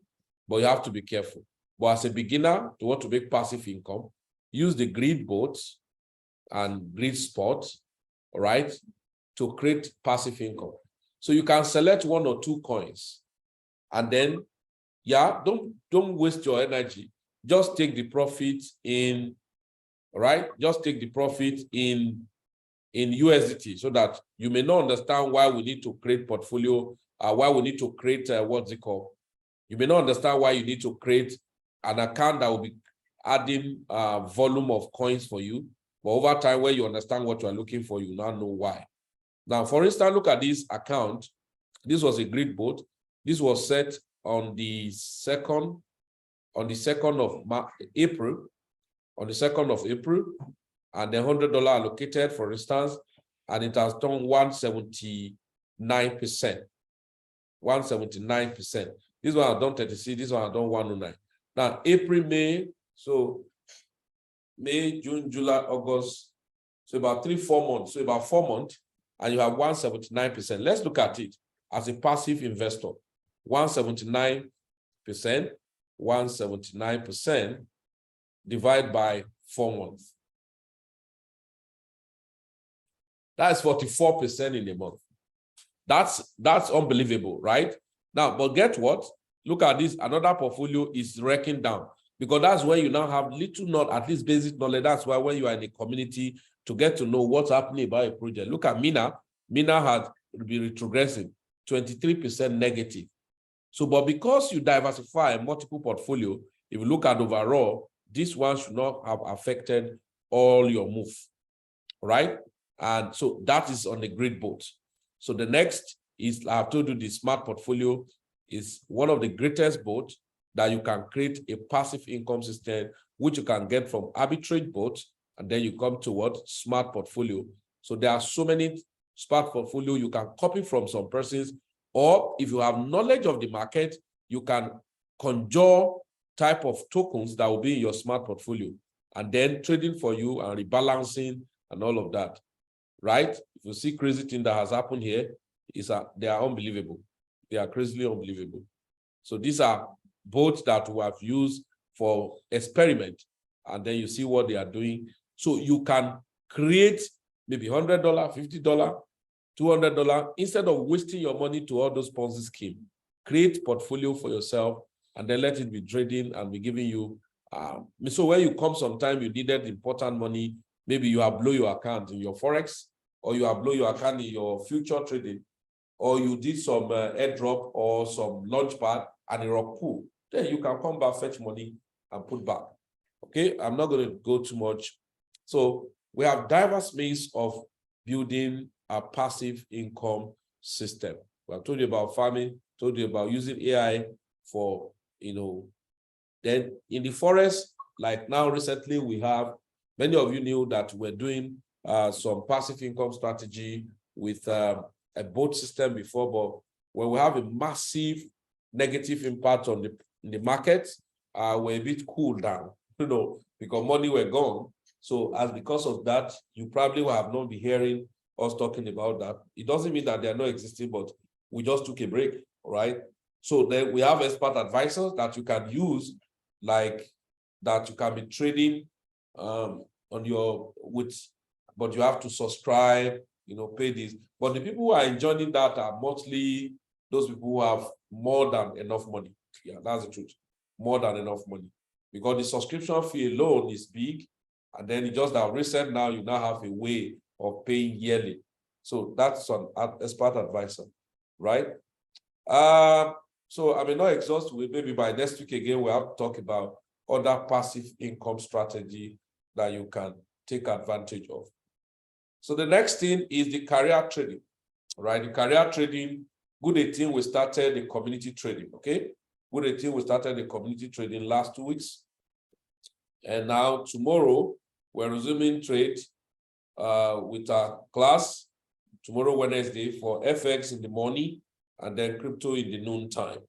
But you have to be careful. But as a beginner, you want to make passive income, use the grid boats and grid spot, all right, to create passive income. So you can select 1 or 2 coins, and then, yeah, don't waste your energy. Just take the profit in, all right? Just take the profit in USDT, so that you may not understand why we need to create portfolio, why we need to create, what's it called? You may not understand why you need to create an account that will be adding volume of coins for you. But over time, when you understand what you are looking for, you now know why. Now, for instance, look at this account. This was a grid boat. This was set on the 2nd of April. On the 2nd of April, and the $100 allocated, for instance, and it has done 179%. 179%. This one I done 36, this one I done 109. Now, April, May, so May, June, July, August, so about 3-4 months, so about 4 months, and you have 179%. Let's look at it as a passive investor. 179%, 179% divided by 4 months. That's 44% in a month. That's unbelievable, right? Now, but get what? Look at this. Another portfolio is wrecking down, because that's where you now have little, not at least basic knowledge. That's why when you are in a community to get to know what's happening about a project. Look at Mina. Mina had been retrogressing, 23% negative. So, but because you diversify a multiple portfolio, if you look at overall, this one should not have affected all your move, right? And so that is on the grid boat. So the next is, I've told you, the smart portfolio is one of the greatest boats that you can create a passive income system, which you can get from arbitrage boats, and then you come to what? Smart portfolio. So there are so many smart portfolio you can copy from some persons, or if you have knowledge of the market, you can conjure type of tokens that will be in your smart portfolio, and then trading for you and rebalancing and all of that, right? If you see crazy thing that has happened here, they are unbelievable. They are crazily unbelievable. So these are bots that we have used for experiment, and then you see what they are doing. So you can create maybe $100, $50, $200, instead of wasting your money to all those Ponzi schemes. Create portfolio for yourself, and then let it be trading and be giving you. So when you come sometime, you needed important money, maybe you have blow your account in your Forex, or you have blow your account in your future trading, or you did some airdrop or some Launchpad and it rock cool, then you can come back, fetch money and put back. Okay, I'm not going to go too much. So we have diverse means of building a passive income system. We have told you about farming, told you about using AI for, then in the forest, like now recently we have, many of you knew that we're doing some passive income strategy with a boat system before, but when we have a massive negative impact on the market, we're a bit cooled down, because money were gone. So because of that, you probably will have not been hearing us talking about that. It doesn't mean that they're not existing, but we just took a break, right? So then we have expert advisors that you can use, like that you can be trading on your but you have to subscribe, pay this. But the people who are enjoying that are mostly those people who have more than enough money. Yeah, that's the truth. More than enough money. Because the subscription fee alone is big, And then it just that recent now, you now have a way of paying yearly. So that's an expert advisor, right? So I may not exhaust with, maybe by next week again, we'll have to talk about other passive income strategy that you can take advantage of. So the next thing is the career trading, right? The career trading, good 18, we started the community trading, okay? Good 18, we started the community trading last 2 weeks. And now tomorrow, we're resuming trade with our class tomorrow, Wednesday, for FX in the morning and then crypto in the noon time.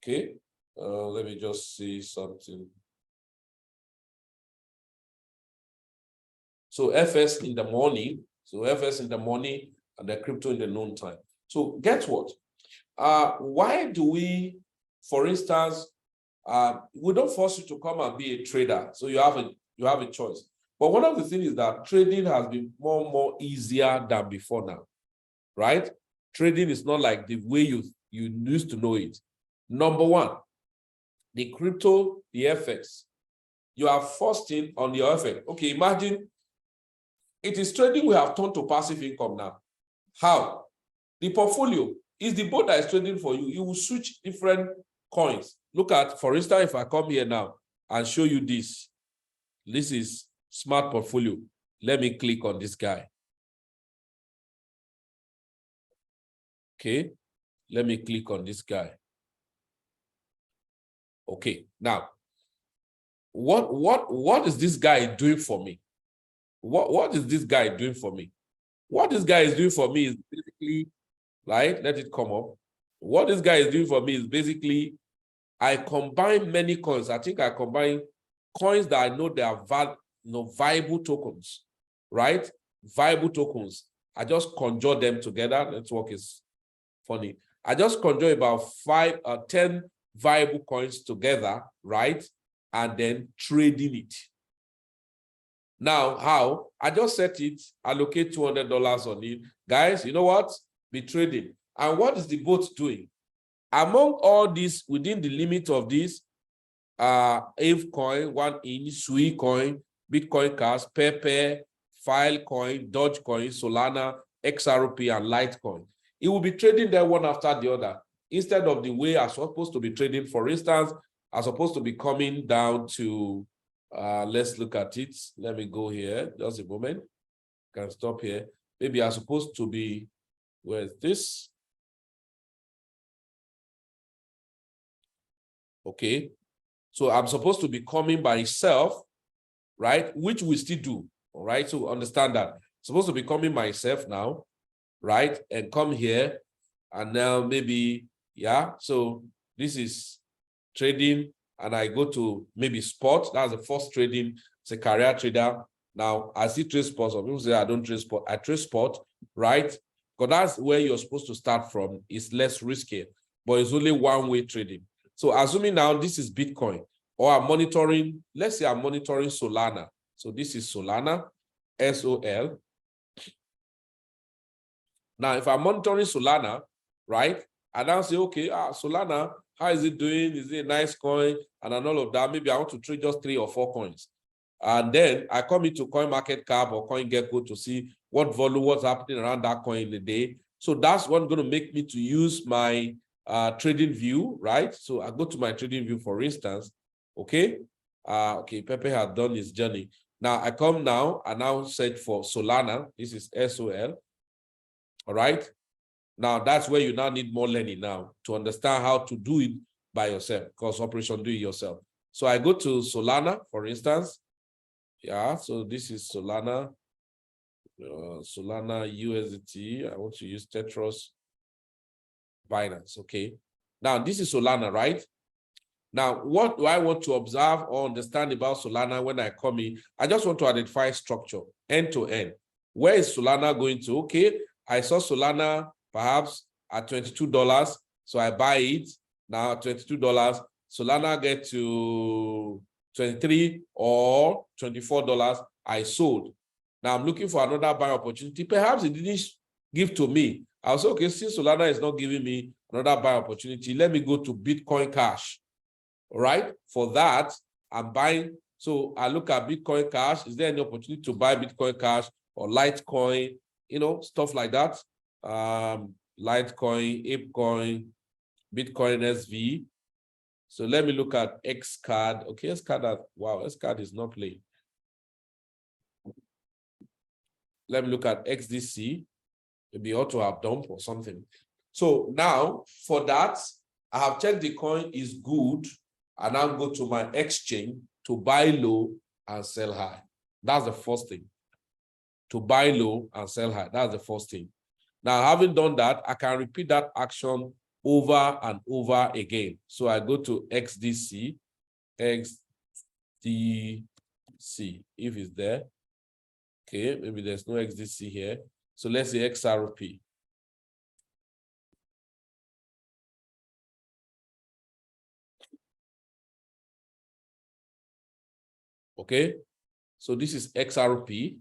Okay, let me just see something. So FS in the morning, and then crypto in the noon time. So guess what? Why do we, for instance, we don't force you to come and be a trader, so you have a choice. But one of the things is that trading has been more and more easier than before now, right? Trading is not like the way you used to know it. Number one, the crypto, the FX, you are forced in on your FX. Okay, imagine it is trading we have turned to passive income now. How? The portfolio is the boat that is trading for you. You will switch different coins. Look at, for instance, if I come here now and show you this. This is smart portfolio. Let me click on this guy. Okay, let me click on this guy. Okay, now, what is this guy doing for me? What is this guy doing for me? What this guy is doing for me is basically, right? Let it come up. What this guy is doing for me is basically, I combine many coins. I think I combine coins that I know they are viable tokens, right? Viable tokens. I just conjure them together. Network is funny. I just conjure about 5 or 10 viable coins together, right? And then trading it. Now, how? I just set it, allocate $200 on it. Guys, you know what? Be trading. And what is the bot doing? Among all this, within the limit of this, AVE coin, 1 inch, Sui coin, Bitcoin Cash, Pepe, Filecoin, Dogecoin, Solana, XRP, and Litecoin. It will be trading there one after the other, instead of the way I'm supposed to be trading. For instance, I'm supposed to be coming down to, let's look at it. Let me go here, just a moment. Can stop here. Maybe I'm supposed to be, where is this? Okay, so I'm supposed to be coming by itself, right? Which we still do, all right? So understand that. I'm supposed to be coming myself now, right? And come here, and now maybe, yeah, so this is trading, and I go to maybe spot. That's the first trading. It's a career trader. Now, I see trade spot. Some people say I don't trade spot. I trade spot, right? Because that's where you're supposed to start from. It's less risky, but it's only one-way trading. So assuming now this is Bitcoin, or I'm monitoring, let's say I'm monitoring Solana. So this is Solana, SOL. Now, if I'm monitoring Solana, right, and I'll say, okay, Solana, how is it doing? Is it a nice coin? And all of that. Maybe I want to trade just 3 or 4 coins. And then I come into CoinMarketCap or CoinGecko to see what volume, what's happening around that coin in the day. So that's what's going to make me to use my trading view, right? So I go to my trading view, for instance, okay? Okay, Pepe has done his journey. Now I come now and now search for Solana. This is SOL, all right? Now that's where you now need more learning now to understand how to do it by yourself, because operation do it yourself. So I go to Solana, for instance. Yeah, so this is Solana, Solana USDT. I want to use Tetros. Binance, okay. Now, this is Solana, right? Now, what do I want to observe or understand about Solana when I come in? I just want to identify structure, end to end. Where is Solana going to? Okay, I saw Solana perhaps at $22, so I buy it. Now, $22, Solana get to $23 or $24, I sold. Now, I'm looking for another buy opportunity. Perhaps it didn't give to me. I was okay, since Solana is not giving me another buy opportunity, let me go to Bitcoin Cash. All right, for that, I'm buying So I look at Bitcoin Cash. Is there any opportunity to buy Bitcoin Cash or Litecoin, stuff like that? Litecoin, ApeCoin, Bitcoin SV. So let me look at XCAD. Okay, XCAD, wow, XCAD is not playing. Let me look at XDC. Maybe ought to have dump or something. So now for that, I have checked the coin is good, and now go to my exchange to buy low and sell high. That's the first thing. To buy low and sell high. That's the first thing. Now, having done that, I can repeat that action over and over again. So I go to XDC, if it's there. Okay, maybe there's no XDC here. So let's say XRP. Okay, so this is XRP.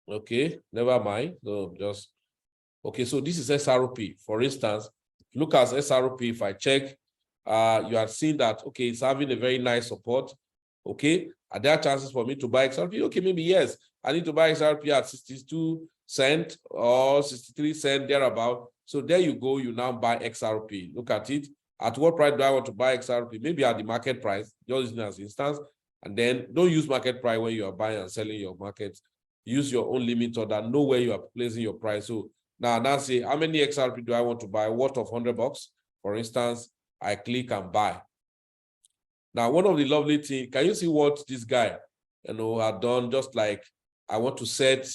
Okay, never mind. No, just okay. So this is SRP. For instance, look at SRP. If I check, you are seeing that okay, it's having a very nice support. Okay, are there chances for me to buy XRP? Okay, maybe yes. I need to buy XRP at 62 cents or 63 cents thereabout. So there you go. You now buy XRP. Look at it. At what price do I want to buy XRP? Maybe at the market price. Just using as instance, and then don't use market price when you are buying and selling your market. Use your own limit order, know where you are placing your price. So now say, how many XRP do I want to buy? Worth of $100? For instance, I click and buy. Now, one of the lovely things, can you see what this guy, had done? Just like I want to set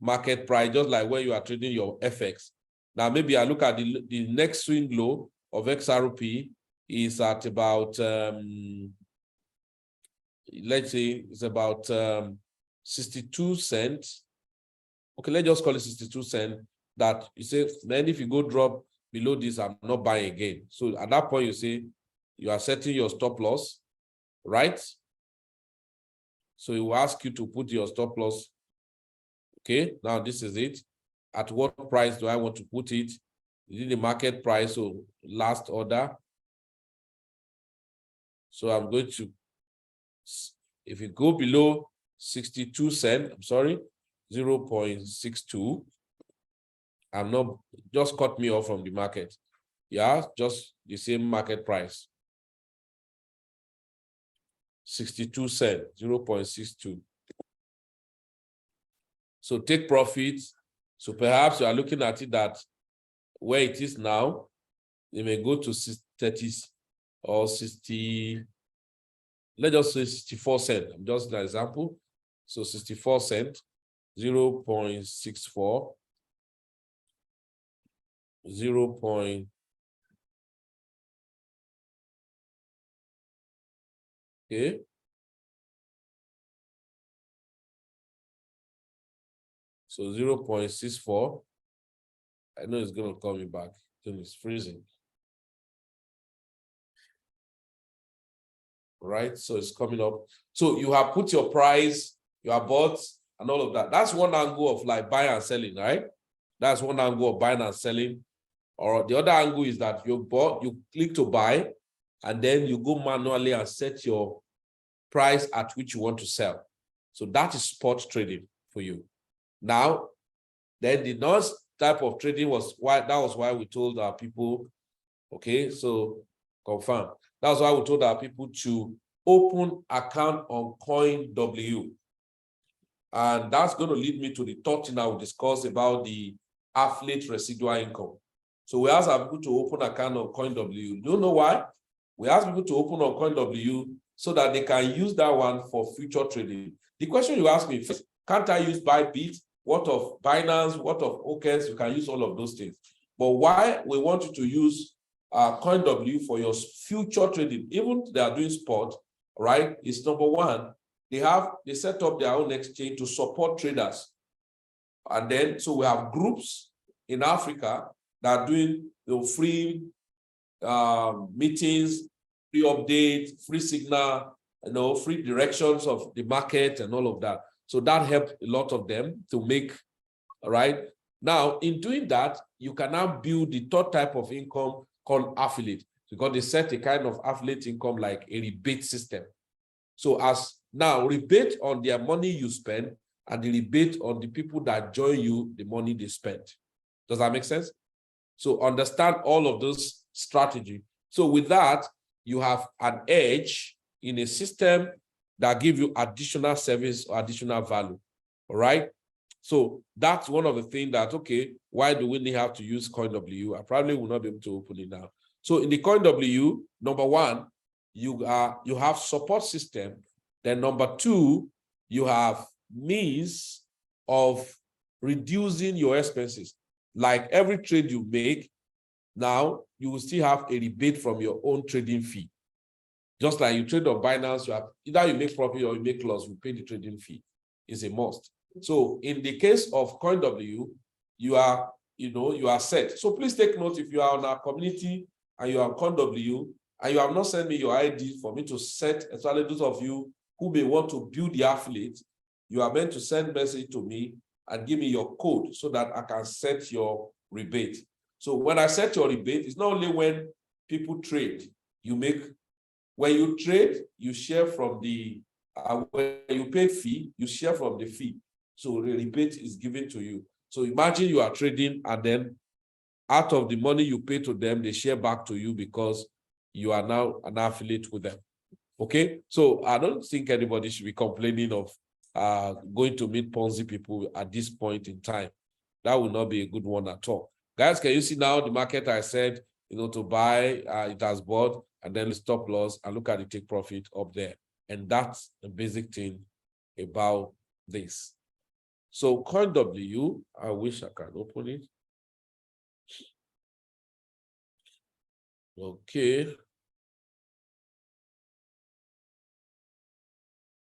market price, just like when you are trading your FX. Now, maybe I look at the next swing low of XRP is at about, let's say it's about 62 cents. Okay, let's just call it 62 cents. That you say, then if you go drop below this, I'm not buying again. So at that point, you say you are setting your stop loss, right? So it will ask you to put your stop loss. Okay, now this is it. At what price do I want to put it? Is it the market price or last order? So I'm going to, if you go below 62 cents, I'm sorry, 0.62. I'm not, just cut me off from the market. Yeah, just the same market price. 62 cents, 0.62. So take profits. So perhaps you are looking at it that where it is now, it may go to 30 or 60, let's just say 64 cents. I'm just an example. So 64 cents, 0.64, 0. Okay. So 0.64. I know it's going to call me back. Then it's freezing. Right? So it's coming up. So you have put your price, you have bought, and all of that. That's one angle of like buying and selling, right? That's one angle of buying and selling. Or the other angle is that you bought, you click to buy, and then you go manually and set your price at which you want to sell. So that is spot trading for you. Now, then the next type of trading was why we told our people, okay, so confirm. That's why we told our people to open account on COINW. And that's going to lead me to the third thing I will discuss about the affiliate residual income. So we ask our people to open account on COINW. Do you know why? We ask people to open on COINW so that they can use that one for future trading. The question you ask me, first, can't I use Bybit? What of BINANCE? What of OKEX? You can use all of those things. But why we want you to use COINW for your future trading, even they are doing spot, right? Is number one, they set up their own exchange to support traders. And then, so we have groups in Africa that are doing free meetings, free updates, free signal, free directions of the market and all of that. So that helped a lot of them to make, right? Now, in doing that, you can now build the third type of income called affiliate, because they set a kind of affiliate income like a rebate system. So as now rebate on their money you spend and the rebate on the people that join you, the money they spent. Does that make sense? So understand all of those strategy. So with that, you have an edge in a system that give you additional service or additional value. All right. So that's one of the things that, okay, why do we have to use COINW? I probably will not be able to open it now. So in the COINW, number one, you have support system. Then number two, you have means of reducing your expenses. Like every trade you make, now you will still have a rebate from your own trading fee. Just like you trade on Binance, you have either you make profit or you make loss, you pay the trading fee. It's a must. So in the case of COINW, you are set. So please take note, if you are on our community and you are on COINW and you have not sent me your ID for me to set, especially those of you who may want to build the affiliate, you are meant to send message to me and give me your code so that I can set your rebate. So when I set your rebate, it's not only when people trade, you make, when you trade, you share from the, when you pay fee, you share from the fee. So the rebate is given to you. So imagine you are trading and then out of the money you pay to them, they share back to you because you are now an affiliate with them. Okay, so I don't think anybody should be complaining of going to meet Ponzi people at this point in time. That will not be a good one at all. Guys, can you see now the market I said, to buy, it has bought, and then stop loss, and look at the take profit up there. And that's the basic thing about this. So COINW, I wish I can open it. Okay.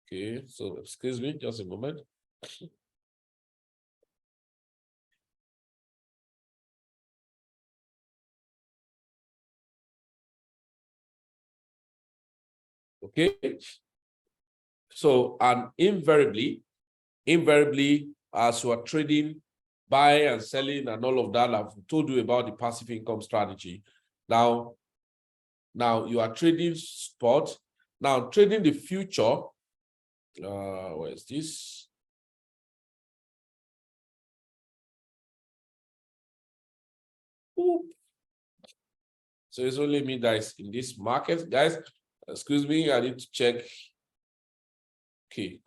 Okay, so excuse me, just a moment. Okay. So, and invariably, as you are trading, buying and selling and all of that, I've told you about the passive income strategy. Now you are trading spot. Now trading the future. Where is this? Oop. So it's only me that is in this market, guys. Excuse me, I need to check. Okay.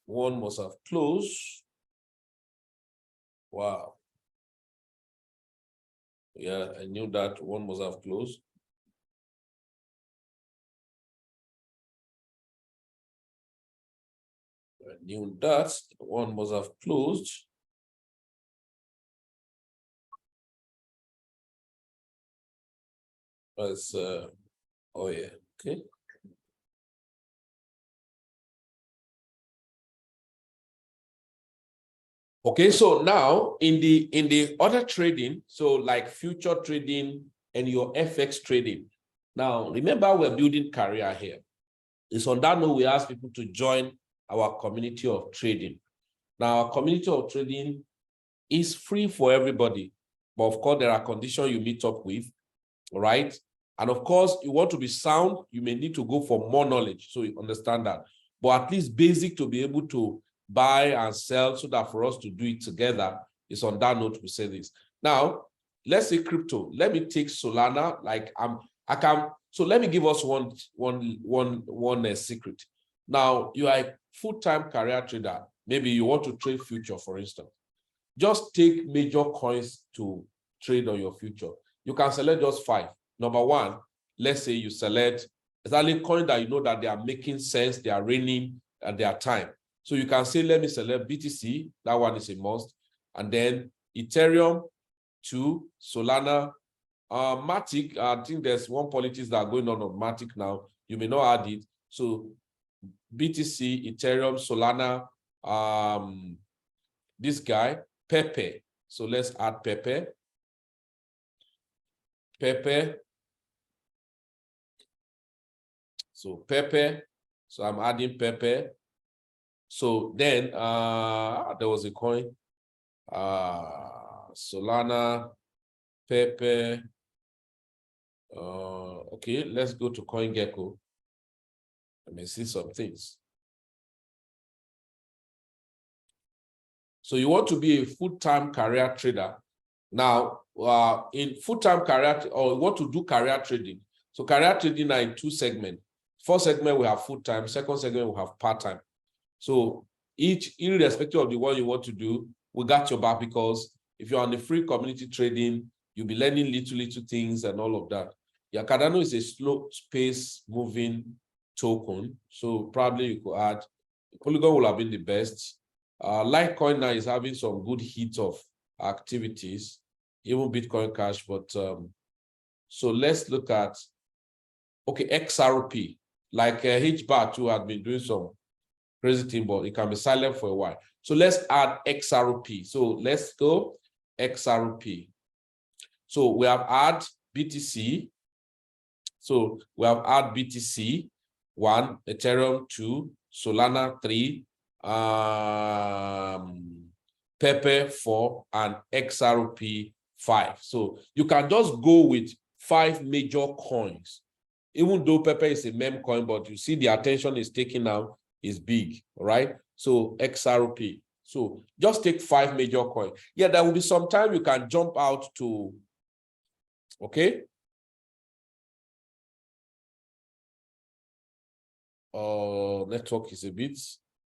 One must have closed. Wow. Yeah, I knew that one must have closed. I knew that one must have closed. As oh yeah, okay. Okay, so now in the other trading, so like future trading and your FX trading. Now remember, we're building career here. It's on that note we ask people to join our community of trading. Now, our community of trading is free for everybody, but of course there are conditions you meet up with, right? And of course, you want to be sound, you may need to go for more knowledge, so you understand that. But at least basic to be able to buy and sell, so that for us to do it together, is on that note we say this. Now, let's say crypto. Let me take Solana, like so let me give us one secret. Now, you are a full-time career trader. Maybe you want to trade future, for instance. Just take major coins to trade on your future. You can select just 5. Number one, let's say you select exactly coin that you know that they are making sense, they are reigning, and they are time. So you can say, let me select BTC, that one is a must. And then Ethereum, 2, Solana, Matic. I think there's one politics that are going on Matic now. You may not add it. So BTC, Ethereum, Solana, this guy, Pepe. So let's add Pepe. Pepe. So Pepe. So I'm adding Pepe. So then there was a coin. Solana, Pepe. Okay, let's go to CoinGecko. Let me see some things. So you want to be a full-time career trader. Now, in full-time career, or you want to do career trading. So career trading are in two segments. First segment, we have full-time. Second segment, we have part-time. So each, irrespective of the one you want to do, we got your back, because if you're on the free community trading, you'll be learning little things and all of that. Yeah, Cardano is a slow space moving token. So probably you could add, Polygon will have been the best. Litecoin now is having some good hit of activities, even Bitcoin Cash. But so let's look at, okay, XRP, like HBAR too had been doing some crazy thing, but it can be silent for a while. So let's add XRP. So let's go XRP. So we have add BTC. So we have add BTC 1, Ethereum 2, Solana 3, Pepe 4, and XRP 5. So you can just go with 5 major coins. Even though Pepe is a meme coin, but you see the attention is taken now is big, right? So XRP. So just take 5 major coins. Yeah, there will be some time you can jump out to, okay? Network is a bit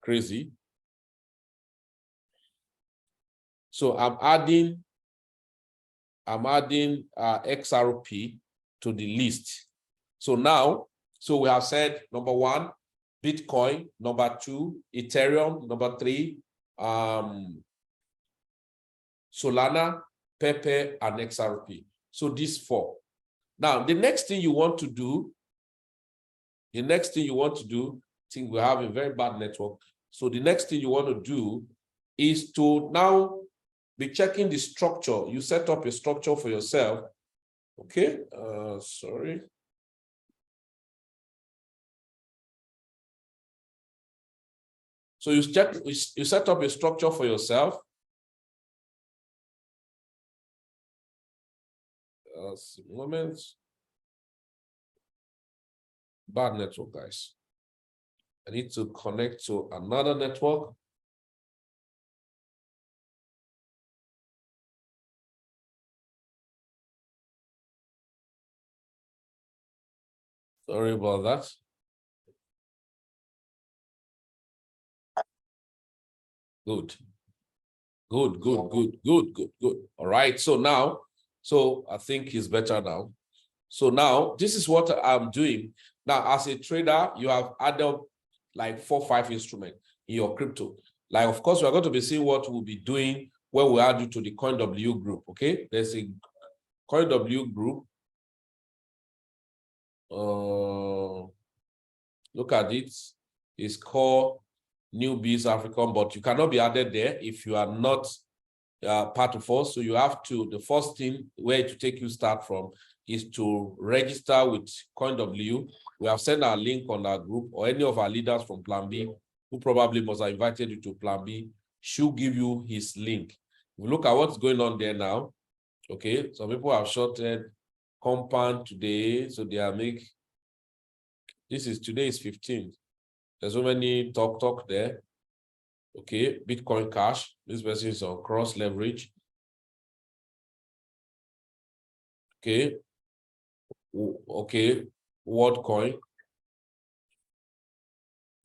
crazy. So I'm adding XRP to the list. So now, so we have said number 1, Bitcoin, number 2, Ethereum, number 3, Solana, Pepe, and XRP. So these 4. Now, the next thing you want to do, I think we have a very bad network. So the next thing you want to do is to now be checking the structure. You set up a structure for yourself. Okay, sorry. So you set up a structure for yourself. Moment. Bad network, guys. I need to connect to another network. Sorry about that. Good. All right. So now, so I think it's better now. So now this is what I'm doing. Now, as a trader, you have added like 4 or 5 instruments in your crypto. Like, of course, we're going to be seeing what we'll be doing when we add you to the COINW group. Okay, there's a COINW group. Look at it. It's called Newbies African, but you cannot be added there if you are not part of us. So you have to, the first thing where to take you start from is to register with COINW. We have sent our link on our group, or any of our leaders from Plan B, who probably must have invited you to Plan B, should give you his link. If you look at what's going on there now, okay, some people have shorted compound today, so they are today is 15th. There's so many talk there. Okay, Bitcoin Cash. This person is on cross leverage. Okay. Okay. WorldCoin.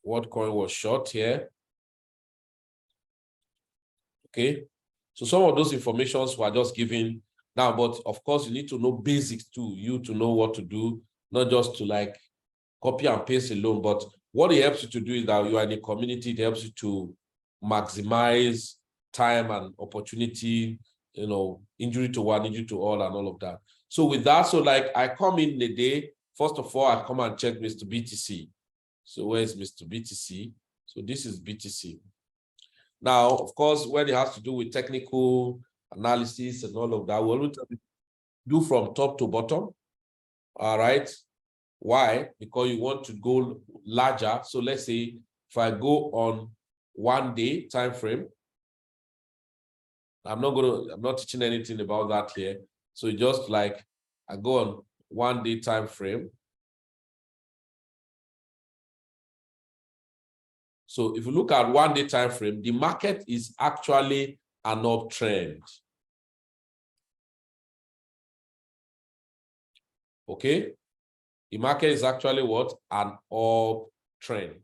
WorldCoin was short here. Okay. So some of those informations were just given now, but of course you need to know basics too, you to know what to do, not just to like copy and paste alone. But what it helps you to do is that you are in a community, it helps you to maximize time and opportunity, you know, injury to one, injury to all, and all of that. So with that, so like I come in the day, first of all, I come and check Mr. BTC. So where is Mr. BTC? So this is BTC. Now, of course, when it has to do with technical analysis and all of that, we'll do from top to bottom. All right. Why? Because you want to go larger. So let's say if I go on 1 day time frame, I'm not teaching anything about that here. So just like I go on 1 day time frame. So if you look at 1 day time frame, the market is actually an uptrend. Okay, the market is actually what? An uptrend.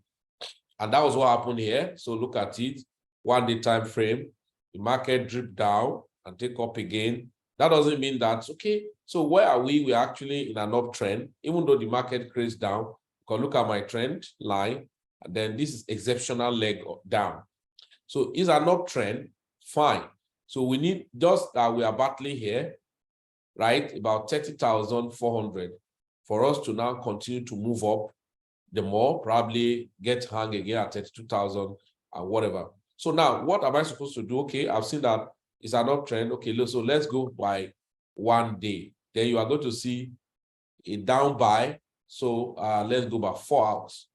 And that was what happened here. So look at it, 1 day time frame, the market dripped down and take up again. That doesn't mean that, okay, so where are we? We're actually in an uptrend, even though the market creates down. You can look at my trend line, and then this is exceptional leg down. So is an uptrend, fine. So we need just that we are battling here, right? About 30,400 for us to now continue to move up. The more probably get hung again at 32,000 and whatever. So now what am I supposed to do? Okay, I've seen that it's an uptrend. Okay, so let's go by 1 day. Then you are going to see a down buy. So let's go by 4 hours.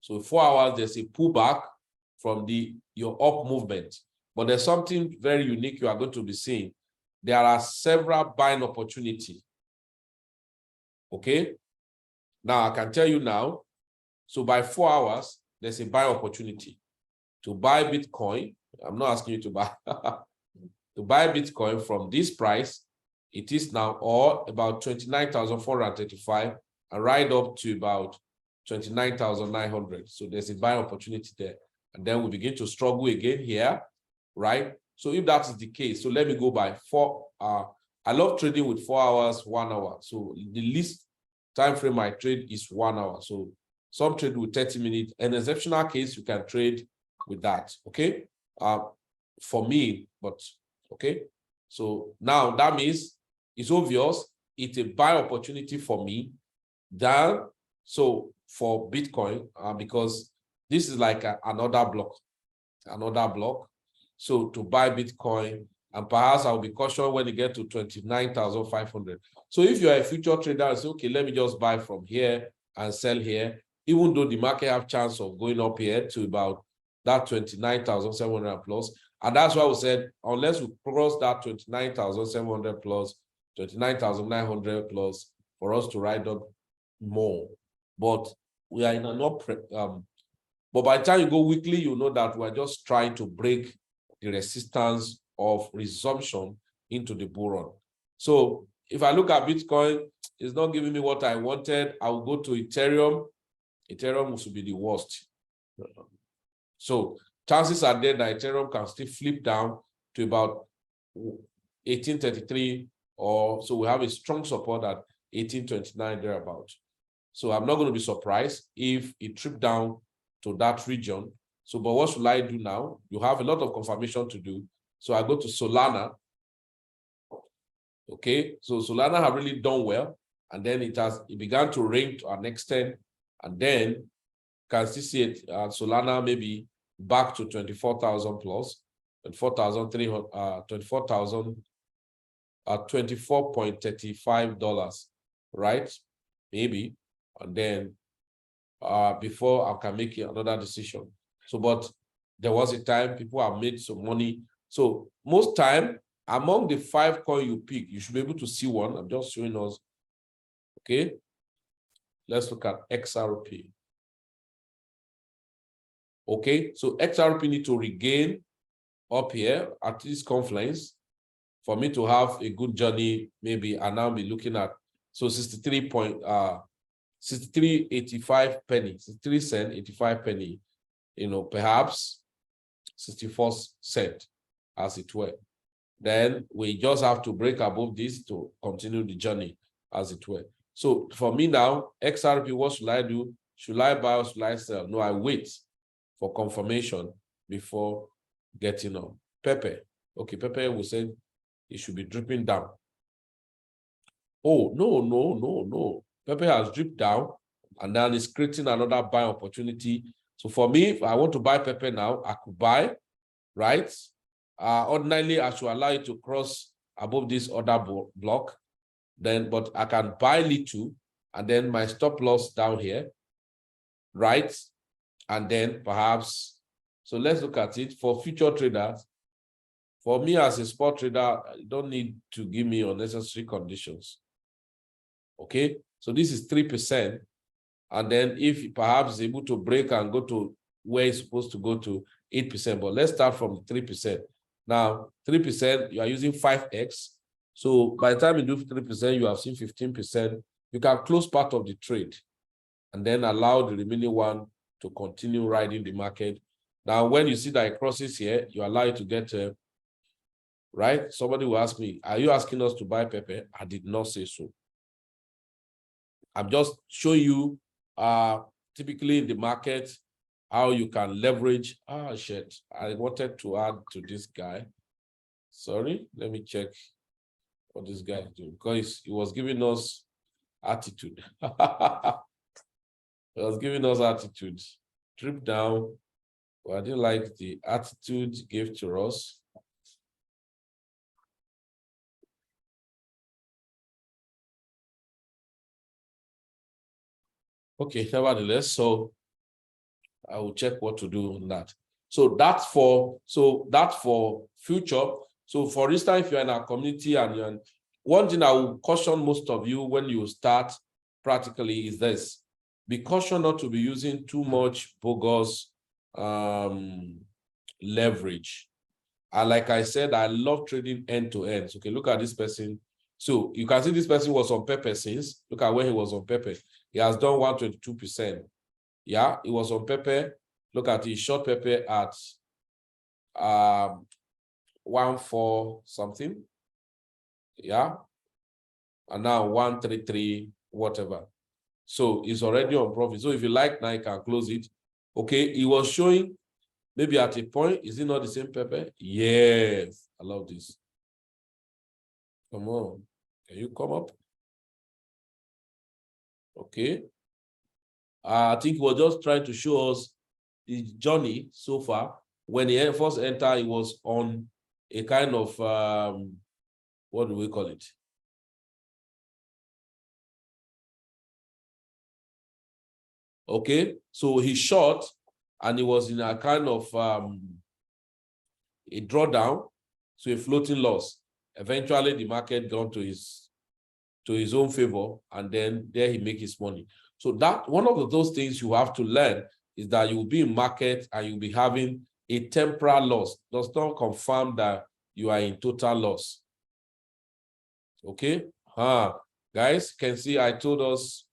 So 4 hours, there's a pullback from your up movement. But there's something very unique you are going to be seeing. There are several buying opportunities. Okay, now I can tell you now, so by 4 hours, there's a buy opportunity. To buy Bitcoin, I'm not asking you to buy, to buy Bitcoin from this price, it is now all about 29,435 and right up to about 29,900. So there's a buy opportunity there. And then we begin to struggle again here, right? So if that is the case, so let me go by 4. I love trading with 4 hours, 1 hour. So the least time frame I trade is 1 hour. So some trade with 30 minutes. An exceptional case, you can trade with that. Okay. For me, but okay. So now that means it's obvious it's a buy opportunity for me. Then so for Bitcoin, because this is like another block. So to buy Bitcoin, and perhaps I'll be cautious when you get to 29,500. So if you're a future trader and say, okay, let me just buy from here and sell here, even though the market have chance of going up here to about that 29,700 plus. And that's why we said, unless we cross that 29,700 plus, 29,900 plus, for us to ride up more. But we are in an uptrend. But by the time you go weekly, you know that we're just trying to break the resistance of resumption into the bull run. So if I look at Bitcoin, it's not giving me what I wanted. I will go to Ethereum. Ethereum must be the worst. So chances are there that Ethereum can still flip down to about 1833, or so we have a strong support at 1829 thereabout. So I'm not going to be surprised if it tripped down to that region. So, but what should I do now? You have a lot of confirmation to do. So I go to Solana. Okay, so Solana have really done well, and then it began to rank to an extent, and then can still see it Solana maybe back to 24,000 plus, 24,300, 24,000, $24.35, right? Maybe, and then before I can make another decision. So, but there was a time people have made some money. So most time, among the 5 coins you pick, you should be able to see one. I'm just showing us. Okay. Let's look at XRP. Okay. So XRP need to regain up here at this confluence for me to have a good journey. Maybe I now be looking at, so 63.85 penny, 63 cent, 85 penny, you know, perhaps 64 cent as it were. Then we just have to break above this to continue the journey as it were. So for me now, XRP, what should I do? Should I buy or should I sell? No, I wait for confirmation before getting on. Pepe. Okay, Pepe will say it should be dripping down. Oh, no. Pepe has dripped down and then it's creating another buy opportunity. So for me, if I want to buy Pepe now, I could buy, right? Ordinarily, I should allow it to cross above this other block. Then, but I can buy little and then my stop loss down here, right? And then perhaps So let's look at it for future traders. For me as a spot trader, you don't need to give me unnecessary conditions. Okay, so this is 3%. And then if perhaps it's able to break and go to where it's supposed to go to 8%, but let's start from 3%. Now, 3%, you are using 5x. So by the time you do 3%, you have seen 15%. You can close part of the trade and then allow the remaining one to continue riding the market. Now, when you see that it crosses here, you allow it to get, right? Somebody will ask me, are you asking us to buy pepper? I did not say so. I'm just showing you typically in the market, how you can leverage. Shit, I wanted to add to this guy. Sorry, let me check what this guy is doing, because he was giving us attitude. He was giving us attitude. Trip down. Well, I didn't like the attitude he gave to us. Okay, nevertheless, so I will check what to do on that. So that's for future. So for instance, if you're in our community and you're one thing I will caution most of you when you start practically is this: be cautious not to be using too much bogus leverage. And like I said, I love trading end to end. So, okay, look at this person. So you can see this person was on pepper since. Look at when he was on pepper. He has done 122%. Yeah, it was on pepper. Look at his short pepper at 1.4 something. Yeah. And now 133, whatever. So it's already on profit. So if you like, now you can close it. Okay, it was showing maybe at a point, is it not the same pepper? Yes, I love this. Come on, can you come up? Okay. I think we're just trying to show us the journey so far. When he first entered, he was on a kind of, what do we call it? Okay, so he short and he was in a kind of a drawdown, so a floating loss. Eventually, the market gone to his own favor, and then there he make his money. So that one of those things you have to learn is that you will be in market and you'll be having a temporal loss. Does not confirm that you are in total loss. Okay, guys, can see I told us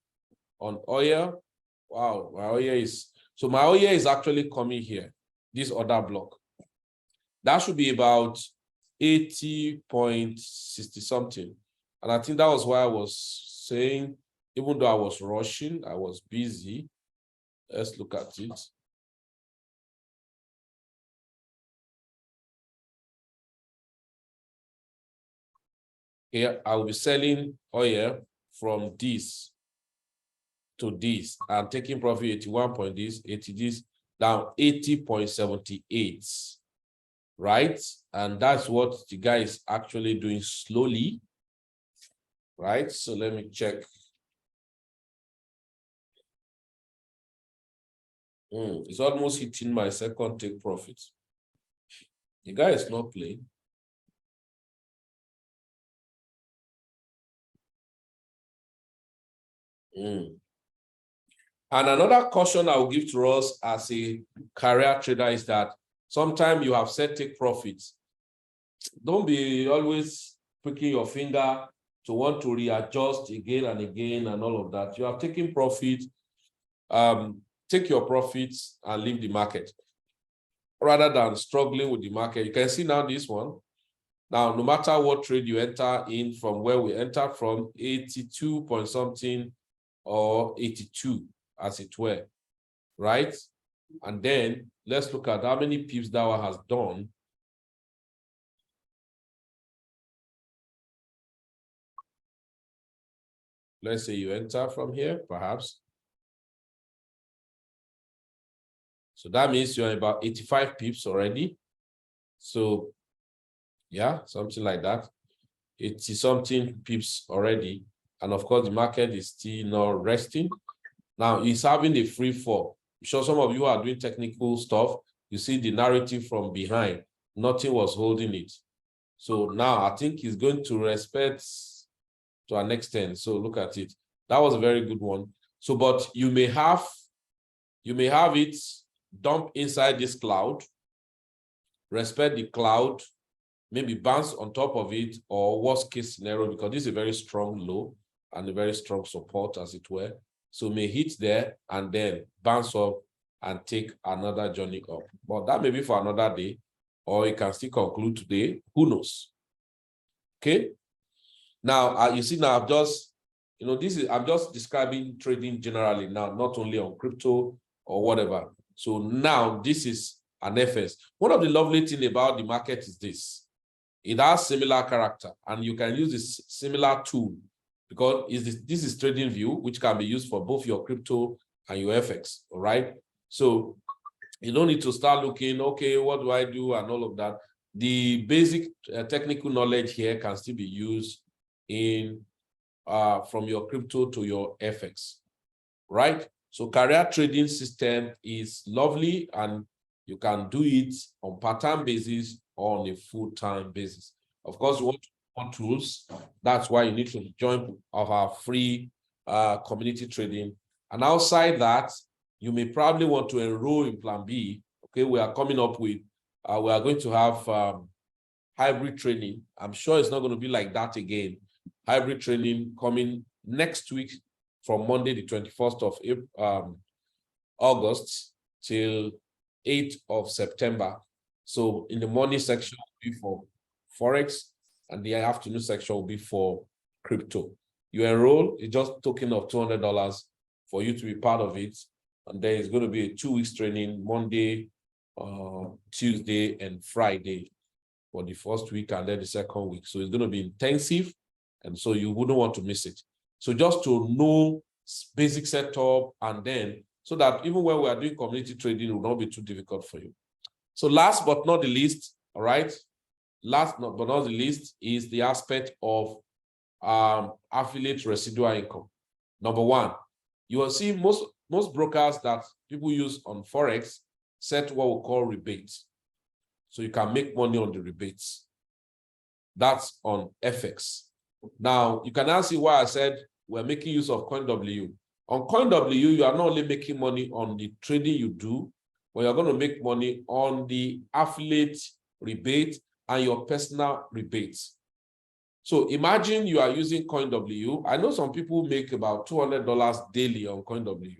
on oil. Wow, my oil is, so my oil is actually coming here, this other block. That should be about 80.60 something. And I think that was why I was saying, even though I was rushing, I was busy. Let's look at it. Here, I will be selling oil from this to this and taking profit 81 point this, 80 this, down 80.78, right? And that's what the guy is actually doing slowly, right? So let me check. It's almost hitting my second take profit. The guy is not playing. And another caution I will give to us as a career trader is that sometimes you have set take profits. Don't be always pricking your finger to want to readjust again and again and all of that. You have taken profit, take your profits and leave the market rather than struggling with the market. You can see now this one. Now, no matter what trade you enter in from where we entered from, 82 point something or 82 as it were, right? And then let's look at how many pips that one has done. Let's say you enter from here, perhaps. So that means you're about 85 pips already. So yeah, something like that. 80 something pips already. And of course, the market is still not resting. Now it's having a free fall. I'm sure some of you are doing technical stuff. You see the narrative from behind. Nothing was holding it. So now I think he's going to respect to an extent. So look at it. That was a very good one. So, but you may have it dump inside this cloud, respect the cloud, maybe bounce on top of it, or worst case scenario, because this is a very strong low and a very strong support, as it were. So may hit there and then bounce up and take another journey up. But that may be for another day, or it can still conclude today. Who knows? Okay. Now, you see, now I've just, I'm just describing trading generally now, not only on crypto or whatever. So now this is an FS. One of the lovely things about the market is this. It has similar character, and you can use this similar tool because this is trading view, which can be used for both your crypto and your FX, all right? So you don't need to start looking, okay, what do I do and all of that. The basic technical knowledge here can still be used in from your crypto to your FX, right? So career trading system is lovely, and you can do it on part-time basis or on a full-time basis. Of course, you want more tools. That's why you need to join our free community trading. And outside that, you may probably want to enroll in Plan B. Okay, we are coming up with, we are going to have hybrid training. I'm sure it's not going to be like that again. Hybrid training coming next week from Monday, the 21st of August till 8th of September. So in the morning section will be for Forex, and the afternoon section will be for crypto. You enroll, it's just a token of $200 for you to be part of it. And then it's going to be a 2 weeks training, Monday, Tuesday, and Friday for the first week, and then the second week. So it's going to be intensive, and so you wouldn't want to miss it. So just to know basic setup, and then so that even when we are doing community trading, it will not be too difficult for you. So last but not the least, all right, last but not the least is the aspect of affiliate residual income. Number one, you will see most brokers that people use on Forex set what we call rebates. So you can make money on the rebates. That's on FX. Now, you can now see why I said we're making use of COINW. On COINW, you are not only making money on the trading you do, but you're going to make money on the affiliate rebate and your personal rebates. So imagine you are using COINW. I know some people make about $200 daily on COINW,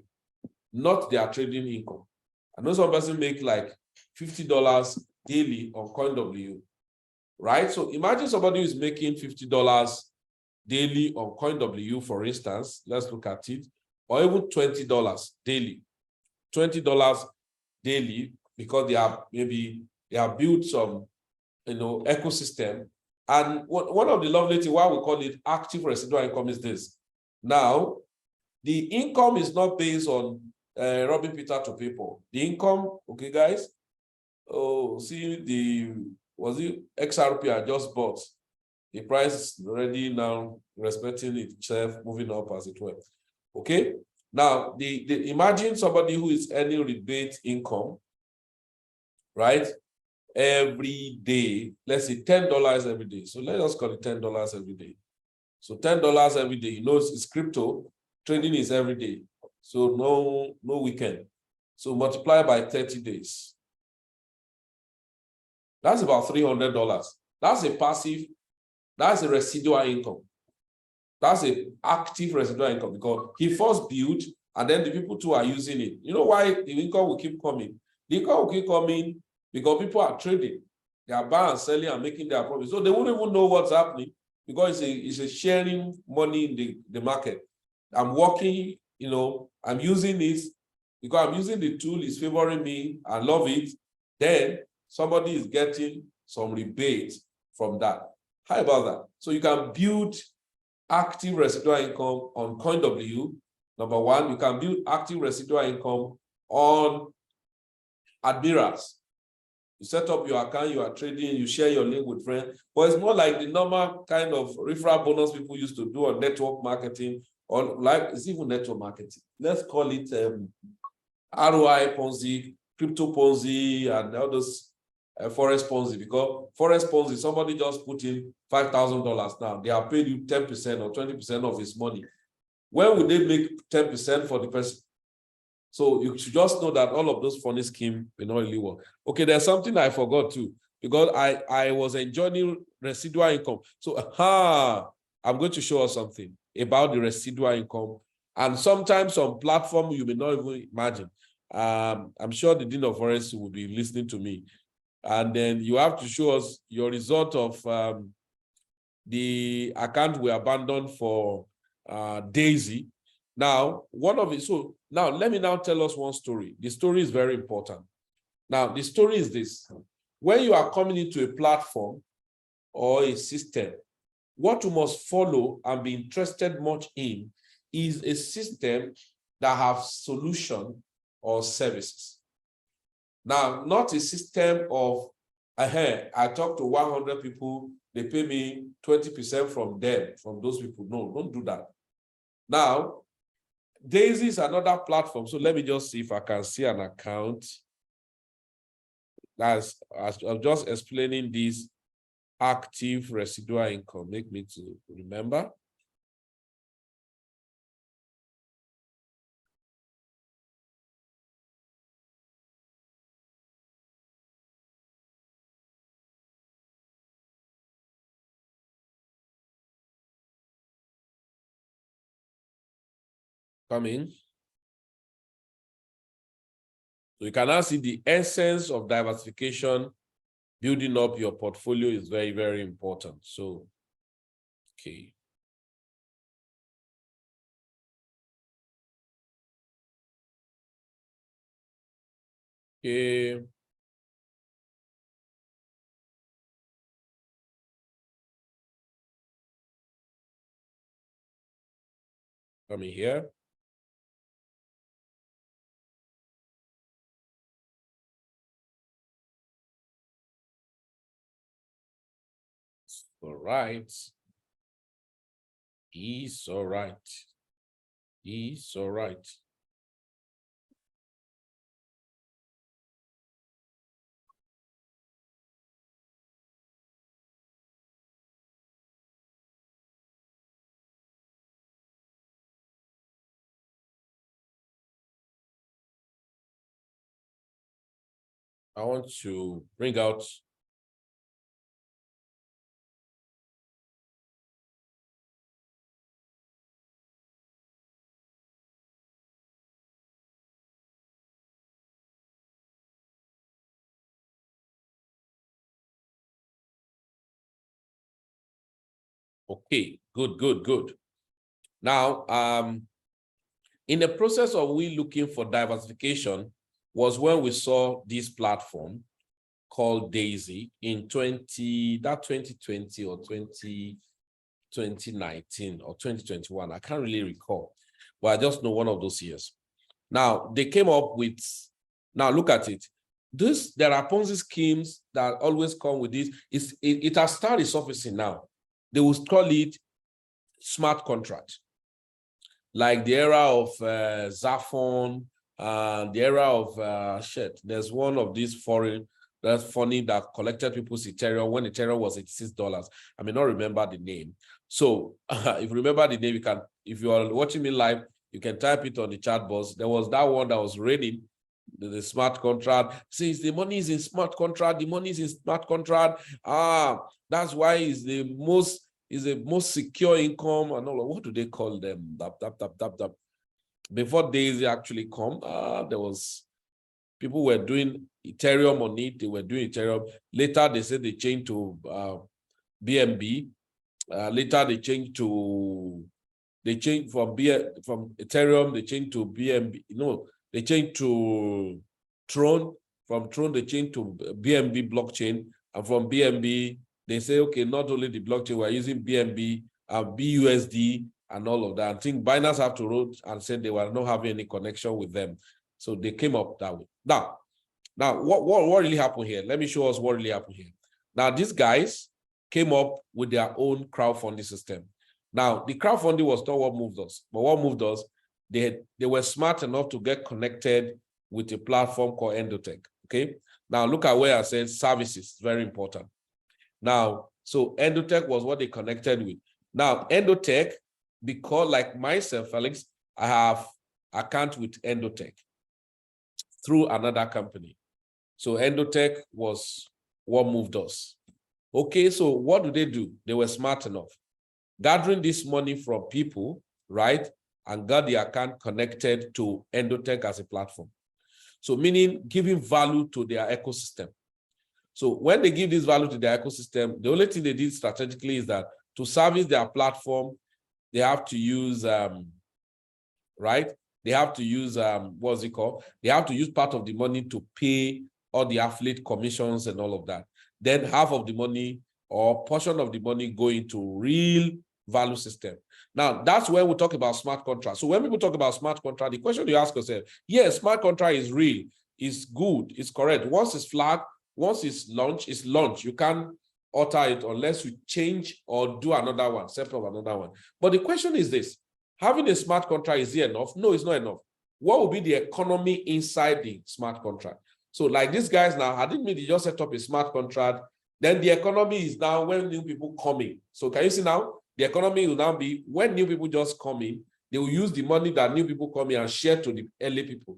not their trading income. I know some person make like $50 daily on COINW, right? So imagine somebody who is making $50 daily on COINW, for instance, let's look at it, or even $20 daily, $20 daily, because they have built some, ecosystem. And one of the lovely things, why we call it active residual income, is this. Now, the income is not based on robbing Peter to pay Paul. The income, okay, guys. Oh, see, was it XRP I just bought? The price is already now respecting itself, moving up as it were. Okay. Now, imagine somebody who is earning rebate income, right? Every day, let's say $10 every day. So let's just call it $10 every day. So $10 every day, it's crypto, trading is every day. So no weekend. So multiply by 30 days. That's about $300. That's a passive, that's a residual income. That's an active residual income because he first built and then the people too are using it. You know why the income will keep coming? The income will keep coming because people are trading. They are buying and selling and making their profit. So they won't even know what's happening because it's a sharing money in the market. I'm working, I'm using this because I'm using the tool, it's favoring me, I love it. Then somebody is getting some rebate from that. How about that? So you can build active residual income on COINW. Number one, you can build active residual income on ADMIRALS. You set up your account, you are trading, you share your link with friends, but it's more like the normal kind of referral bonus people used to do on network marketing, or like it's even network marketing. Let's call it ROI Ponzi crypto Ponzi and all those Forex Ponzi, because Forex Ponzi, somebody just put in $5,000 now. They are paying you 10% or 20% of his money. When would they make 10% for the person? So you should just know that all of those funny schemes will not really work. Okay, there's something I forgot too, because I was enjoying residual income. So I'm going to show us something about the residual income. And sometimes on platform you may not even imagine. I'm sure the Dean of Forex will be listening to me. And then you have to show us your result of the account we abandoned for Daisy. Now, one of it, so now let me now tell us one story. The story is very important. Now, the story is this. When you are coming into a platform or a system, what you must follow and be interested much in is a system that has solution or services. Now, not a system of, I talk to 100 people, they pay me 20% from them, from those people. No, don't do that. Now, Daisy is another platform. So let me just see if I can see an account. As I'm just explaining this active residual income. Make me to remember. Come in. So you can now see the essence of diversification. Building up your portfolio is very, very important. So, okay. Okay. Come in here. All right. He's all right. He's all right. I want to bring out okay, good. Now, in the process of we looking for diversification was when we saw this platform called Daisy in 2020 or 2019 or 2021. I can't really recall, but I just know one of those years. Now, they came up with, now look at it. There are Ponzi schemes that always come with this. It has started surfacing now. They will call it smart contract. Like the era of Zafon, the era of there's one of these foreign that's funny that collected people's Ethereum when Ethereum was $86. I may not remember the name. So if you remember the name, you can, if you are watching me live, you can type it on the chat box. There was that one that was raining the smart contract. Says the money is in smart contract, the money is in smart contract. That's why it's the most secure income and all of, what do they call them? Before Daisy actually come, there was people were doing Ethereum on it. They were doing Ethereum. Later, they said they changed to BNB. Later, they changed from Ethereum. They changed to BNB. No, they changed to Tron. From Tron, they changed to BNB blockchain. And from BNB, they say, okay, not only the blockchain, we're using BNB, BUSD, and all of that. I think BINANCE have to wrote and said they were not having any connection with them. So they came up that way. Now what really happened here? Let me show us what really happened here. Now, these guys came up with their own crowdfunding system. Now, the crowdfunding was not what moved us, but what moved us, they were smart enough to get connected with a platform called Endotech. Okay. Now look at where I said services, very important. Now, so Endotech was what they connected with. Now, Endotech, because like myself, Felix, I have account with Endotech through another company. So Endotech was what moved us. Okay, so what do? They were smart enough. Gathering this money from people, right? And got the account connected to Endotech as a platform. So meaning giving value to their ecosystem. So when they give this value to their ecosystem, the only thing they did strategically is that to service their platform, they have to use, right? They have to use, what's it called? They have to use part of the money to pay all the affiliate commissions and all of that. Then half of the money or portion of the money go into real value system. Now, that's when we talk about smart contract. So when people talk about smart contract, the question you ask yourself, yes, smart contract is real, it's good, it's correct. Once it's flagged, once it's launched, you can't alter it unless you change or do another one, separate another one. But the question is this, having a smart contract, is it enough? No, it's not enough. What will be the economy inside the smart contract? So like these guys now, I didn't mean they just set up a smart contract. Then the economy is now when new people come in. So can you see now? The economy will now be when new people just come in, they will use the money that new people come in and share to the early people.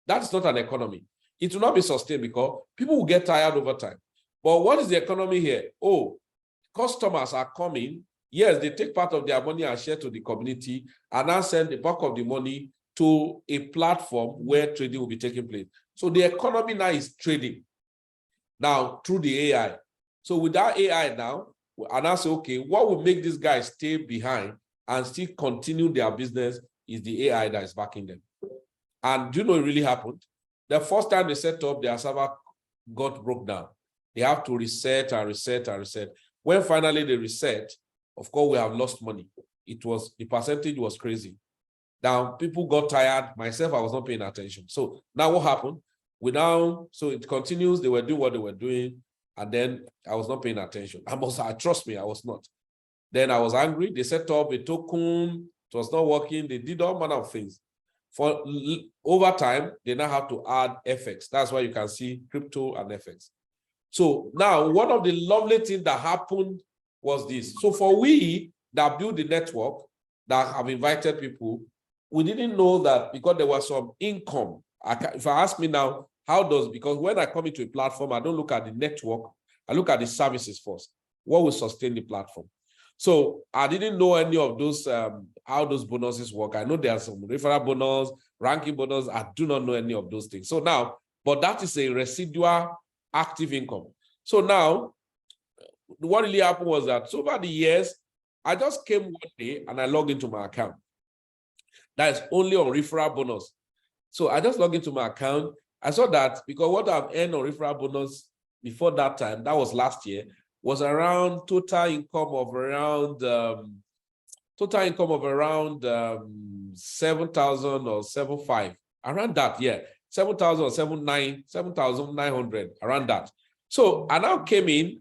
That's not an economy. It will not be sustained because people will get tired over time. But what is the economy here? Oh, customers are coming. Yes, they take part of their money and share to the community and now send the bulk of the money to a platform where trading will be taking place. So the economy now is trading now through the AI. So with that AI now, and I say, okay, what will make these guys stay behind and still continue their business is the AI that is backing them. And do you know it really happened? The first time they set up, their server got broke down. They have to reset and reset and reset. When finally they reset, of course, we have lost money. The percentage was crazy. Now, people got tired. Myself, I was not paying attention. So now what happened? So it continues. They were doing what they were doing. And then I was not paying attention. Trust me, I was not. Then I was angry. They set up a token. It was not working. They did all manner of things. For over time, they now have to add FX. That's why you can see crypto and FX. So now one of the lovely things that happened was this. So for we that build the network, that have invited people, we didn't know that because there was some income. If I ask me now, because when I come into a platform, I don't look at the network, I look at the services first. What will sustain the platform? So I didn't know any of those, how those bonuses work. I know there are some referral bonus, ranking bonus. I do not know any of those things. So now, but that is a residual active income. So now, what really happened was that so over the years, I just came one day and I logged into my account. That is only on referral bonus. So I just logged into my account. I saw that because what I've earned on referral bonus before that time, that was last year, was around total income of around 7,000 or 7,500, around that, yeah, 7,000 or 7,900, around that. So I now came in,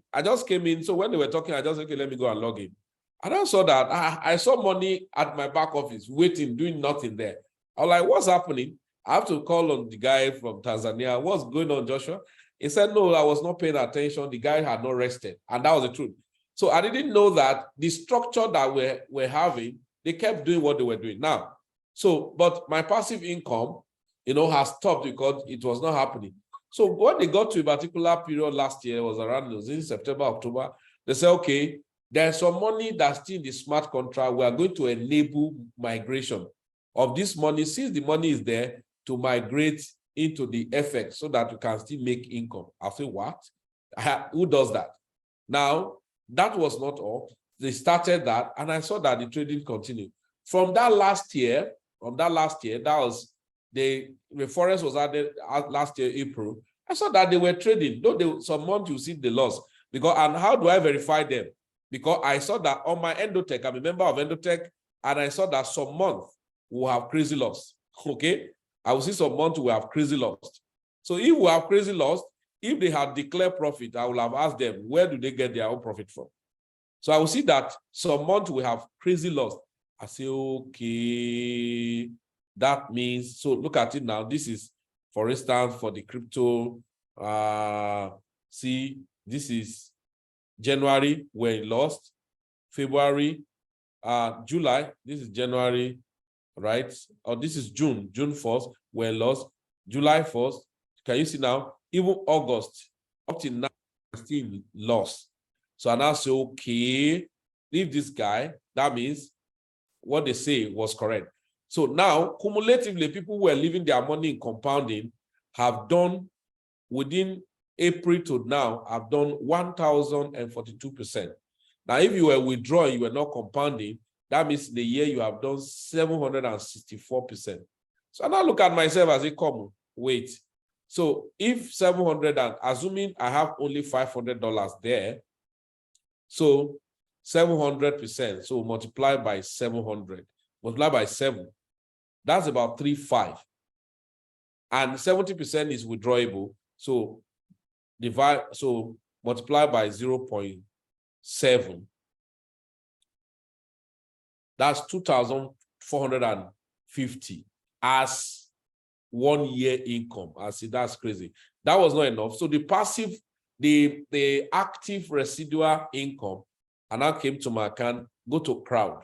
so when they were talking, I just said, okay, let me go and log in. And I saw that I saw money at my back office, waiting, doing nothing there. I was like, what's happening? I have to call on the guy from Tanzania. What's going on, Joshua? He said, no, I was not paying attention. The guy had not rested. And that was the truth. So I didn't know that the structure that we're having, they kept doing what they were doing now. So, but my passive income, has stopped because it was not happening. So when they got to a particular period last year, it was around in September, October, they said, okay, there's some money that's still in the smart contract. We are going to enable migration of this money, since the money is there, to migrate into the FX so that you can still make income. I say, what? Who does that? Now, that was not all. They started that, and I saw that the trading continued. From that last year, that was the forex was added last year, April. I saw that they were trading. Though some months you see the loss. And how do I verify them? Because I saw that on my Endotech, I'm a member of Endotech, and I saw that some months will have crazy loss. Okay? I will see some months will have crazy loss. So if we have crazy loss, if they had declared profit, I will have asked them, where do they get their own profit from? So I will see that some months we have crazy loss. I say, okay, that means, so look at it now. This is For instance, for the crypto, see, this is January where it lost, February, July, this is January, right? Or this is June 1st, where it lost, July 1st. Can you see now? Even August, up to now, still lost. So I now say, okay, leave this guy. That means what they say was correct. So now, cumulatively, people who were leaving their money in compounding have done, within April to now, have done 1,042%. Now, if you were withdrawing, you were not compounding, that means the year you have done 764%. So I now look at myself as a common, wait. So if 700, and assuming I have only $500 there, so 700%, so multiply by 700, multiply by 7, that's about 3.5. And 70% is withdrawable, so divide, so multiply by 0.7. That's 2,450 as 1 year income. I see, that's crazy. That was not enough. So the passive, the active residual income, and I came to my account, go to crowd.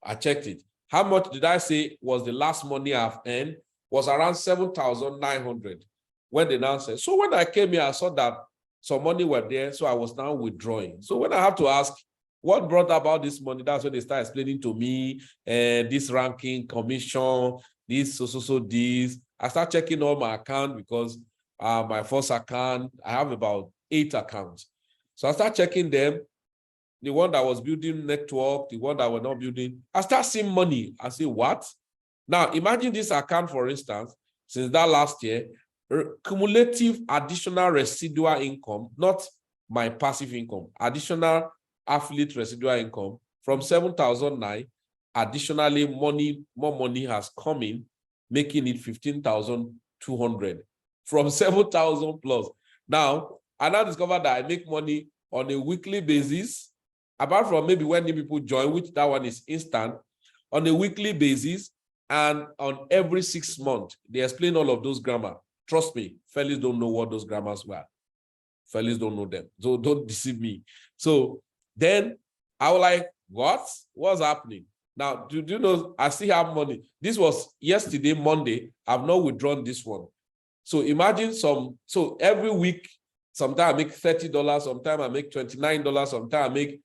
I checked it. How much did I say was the last money I've earned? Was around 7,900. When they now said, so when I came here, I saw that some money were there, so I was now withdrawing. So when I have to ask, what brought about this money? That's when they start explaining to me, this ranking, commission, this, so this. I start checking all my account because my first account, I have about 8 accounts. So I start checking them. The one that was building network, the one that were not building, I start seeing money. I say, what? Now, imagine this account, for instance, since that last year, cumulative additional residual income, not my passive income, additional affiliate residual income from 7,009, additionally, more money has come in, making it 15,200 from 7,000 plus. Now, I now discovered that I make money on a weekly basis, apart from maybe when new people join, which that one is instant, on a weekly basis, and on every 6 months. They explain all of those grammar. Trust me, fellas don't know what those grammars were. Fellas don't know them. So don't deceive me. So then I was like, what? What's happening? Now, do you know, I still have money. This was yesterday, Monday. I've not withdrawn this one. So imagine so every week, sometimes I make $30, sometimes I make $29, sometimes I make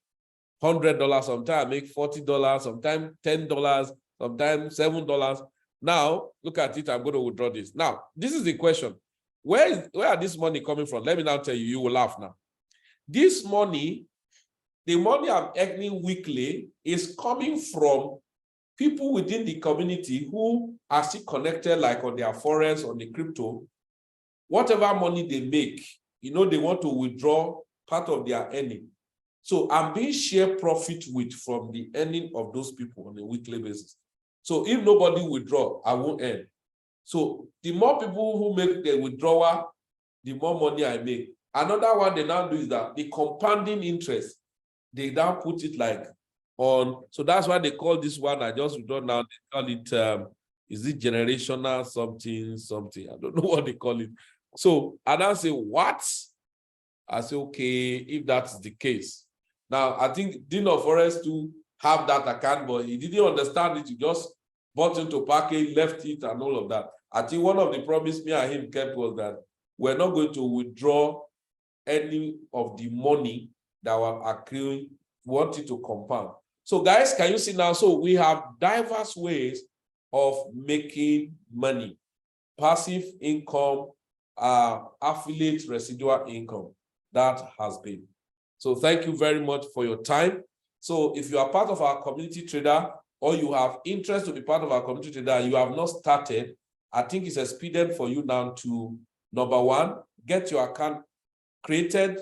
$100, sometimes I make $40, sometimes $10, sometimes $7. Now, look at it, I'm going to withdraw this. Now, this is the question. Where are this money coming from? Let me now tell you, you will laugh now. This money, the money I'm earning weekly is coming from people within the community who are still connected, like on their forex, on the crypto. Whatever money they make, you know, they want to withdraw part of their earning. So I'm being shared profit with from the earning of those people on a weekly basis. So if nobody withdraw, I won't earn. So the more people who make the withdrawal, the more money I make. Another one they now do is that the compounding interest, they now put it like on. So that's why they call this one, I just withdraw now, they call it, is it generational something? I don't know what they call it. So I now say, what? I say, okay, if that's the case. Now, I think Dean of Forest to have that account, but he didn't understand it. He just bought into package, left it, and all of that. I think one of the promises me and him kept was that we're not going to withdraw any of the money that we're accruing, wanting to compound. So, guys, can you see now? So we have diverse ways of making money: passive income, affiliate residual income. That has been. So thank you very much for your time. So if you are part of our community trader, or you have interest to be part of our community trader, you have not started, I think it's expedient for you now to, number one, get your account created,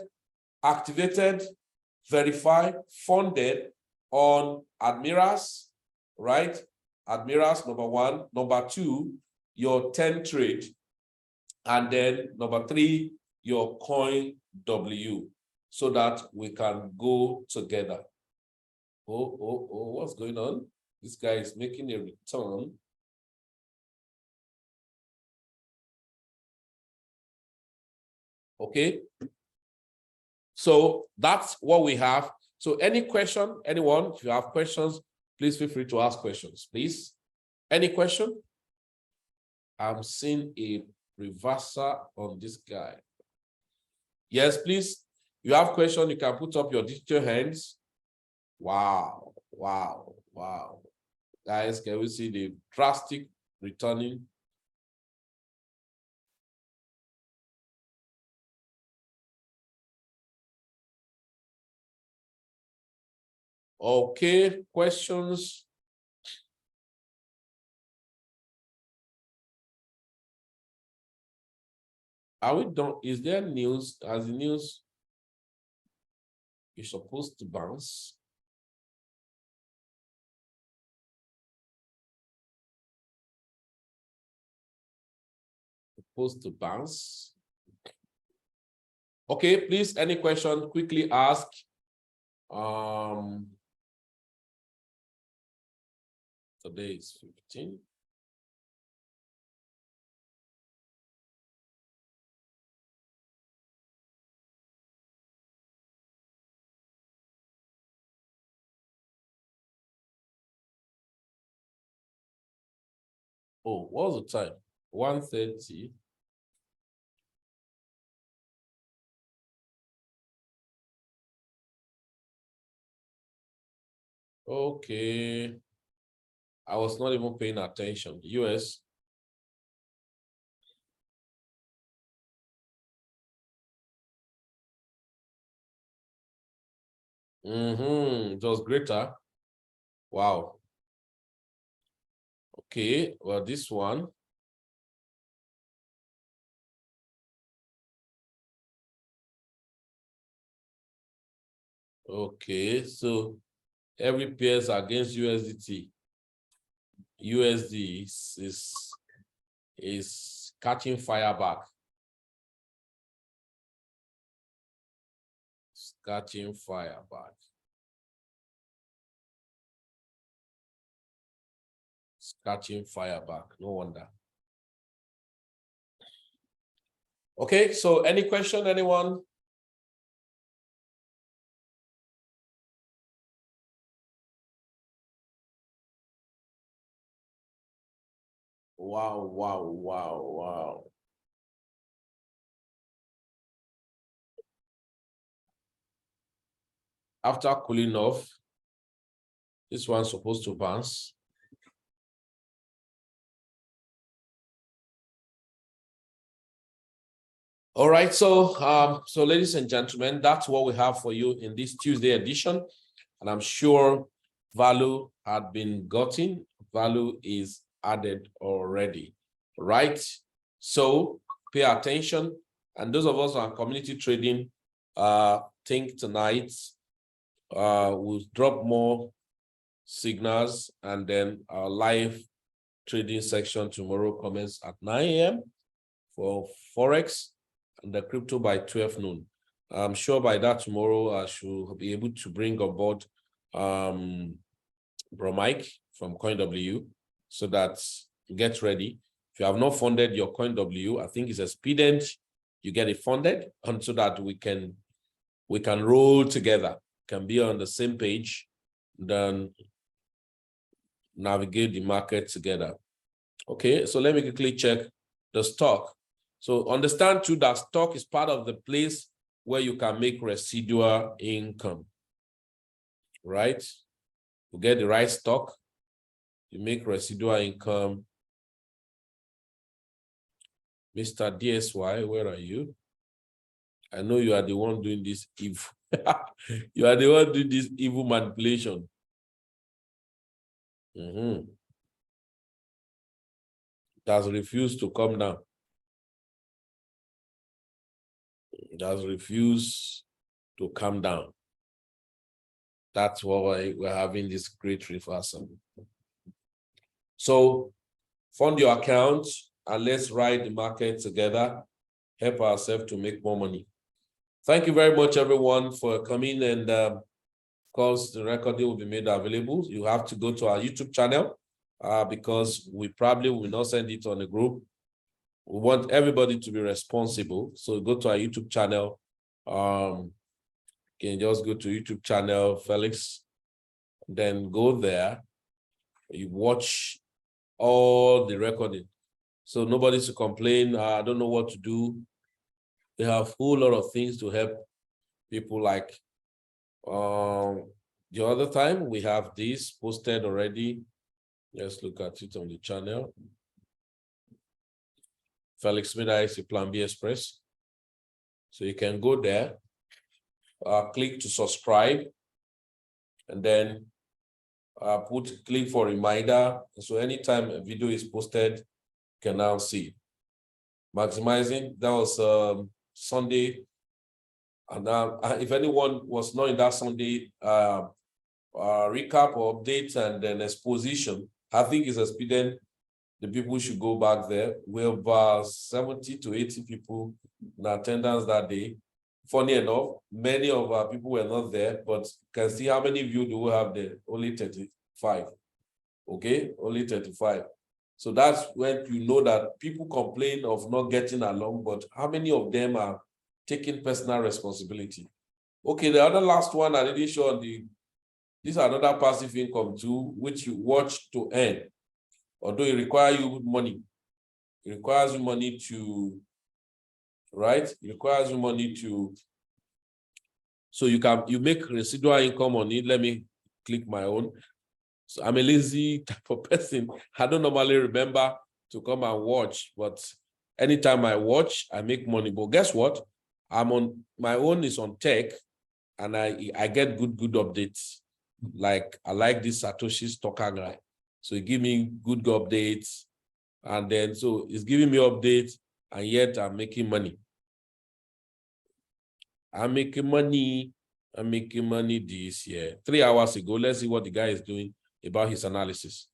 activated, verified, funded on Admirals, right? Admirals, number one. Number two, your TENTRADE. And then number three, your COINW, so that we can go together. Oh, what's going on? This guy is making a return. Okay. So that's what we have. So any question, anyone, if you have questions, please feel free to ask questions, please. Any question? I'm seeing a reversal on this guy. Yes, please. You have question, you can put up your digital hands. Wow, wow, wow. Guys, can we see the drastic returning? Okay, questions? Are we done? Is there news? As the news is supposed to bounce? Supposed to bounce? Okay, please, any question, quickly ask. Today is 15. Oh, what was the time? 1:30. Okay. I was not even paying attention. US. It was greater. Wow. Okay, well, this one. Okay, so every pairs against USDT. USD is catching fire back. It's catching fire back. It's catching fire back. No wonder. Okay, so any question, anyone? Wow, wow, wow, wow. After cooling off, this one's supposed to bounce. All right, so ladies and gentlemen, that's what we have for you in this Tuesday edition. And I'm sure value had been gotten, value is added already, right? So pay attention. And those of us on community trading, think tonight we'll drop more signals, and then our live trading section tomorrow commences at 9 a.m. for Forex and the crypto by 12 noon. I'm sure by that tomorrow I should be able to bring on board Bro Mike from COINW, so that you get ready. If you have not funded your COINW, I think it's expedient you get it funded, and so that we can roll together, can be on the same page, then navigate the market together. Okay, so let me quickly check the stock. So understand too that stock is part of the place where you can make residual income, right? You get the right stock, you make residual income. Mr. DSY, where are you? I know you are the one doing this evil. You are the one doing this evil manipulation. It has refused to come down. It has refused to come down. That's why we're having this great reversal. So fund your account and let's ride the market together, help ourselves to make more money. Thank you very much, everyone, for coming. And of course, the recording will be made available. You have to go to our YouTube channel because we probably will not send it on the group. We want everybody to be responsible. So go to our YouTube channel. You can just go to YouTube channel, Felix, then go there. You watch all the recording. So nobody to complain, I don't know what to do. They have a whole lot of things to help people. Like the other time, we have this posted already. Let's look at it on the channel. Felix Mida is a Plan B Express. So you can go there, click to subscribe, and then click for reminder. So anytime a video is posted, you can now see. Maximizing, that was Sunday. And if anyone was not in that Sunday recap or update and then exposition, I think it's expedient. The people should go back there. We have 70 to 80 people in attendance that day. Funny enough, many of our people were not there, but you can see how many views do we have there? Only 35. Okay, only 35. So that's when you know that people complain of not getting along, but how many of them are taking personal responsibility? Okay, the other last one I didn't show on the, these are another passive income too, which you watch to earn. Although it requires you money. It requires you money to, right? It requires you money to, so you make residual income on it. Let me click my own. So I'm a lazy type of person. I don't normally remember to come and watch, but anytime I watch, I make money. But guess what? I'm on, my own is on tech, and I get good updates. Like I like this Satoshi Stocker guy. So he give me good updates, and then so it's giving me updates, and yet I'm making money. I'm making money this year. 3 hours ago, let's see what the guy is doing about his analysis.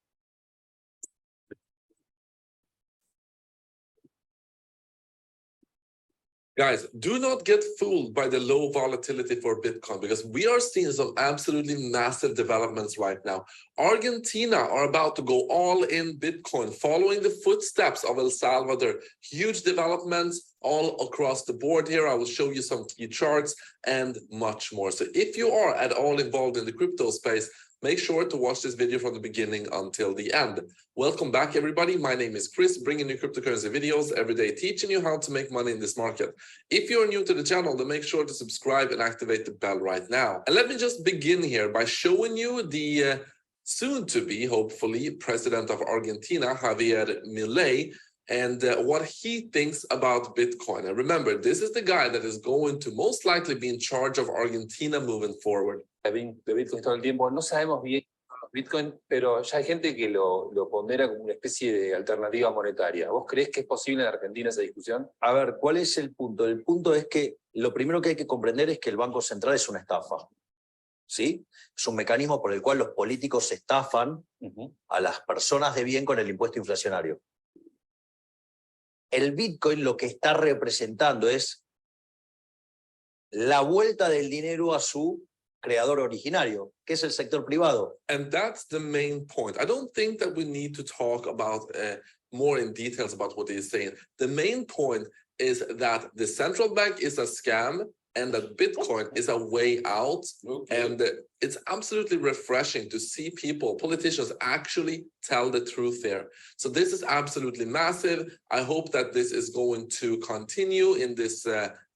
Guys, do not get fooled by the low volatility for Bitcoin, because we are seeing some absolutely massive developments right now. Argentina are about to go all in Bitcoin, following the footsteps of El Salvador. Huge developments all across the board here. I will show you some key charts and much more. So if you are at all involved in the crypto space, make sure to watch this video from the beginning until the end. Welcome back, everybody. My name is Chris, bringing you cryptocurrency videos every day, teaching you how to make money in this market. If you're new to the channel, then make sure to subscribe and activate the bell right now. And let me just begin here by showing you the soon-to-be, hopefully, president of Argentina, Javier Milei, and what he thinks about Bitcoin. And remember, this is the guy that is going to most likely be in charge of Argentina moving forward. De Bitcoin todo el tiempo. No sabemos bien Bitcoin, pero ya hay gente que lo pondera como una especie de alternativa monetaria. ¿Vos creés que es posible en Argentina esa discusión? A ver, ¿cuál es el punto? El punto es que lo primero que hay que comprender es que el Banco Central es una estafa. ¿Sí? Es un mecanismo por el cual los políticos estafan a las personas de bien con el impuesto inflacionario. El Bitcoin lo que está representando es la vuelta del dinero a su creador originario, que es el sector privado. And that's the main point. I don't think that we need to talk about more in details about what he's saying. The main point is that the central bank is a scam and that Bitcoin is a way out. Okay. And it's absolutely refreshing to see people, politicians, actually tell the truth there. So this is absolutely massive. I hope that this is going to continue in this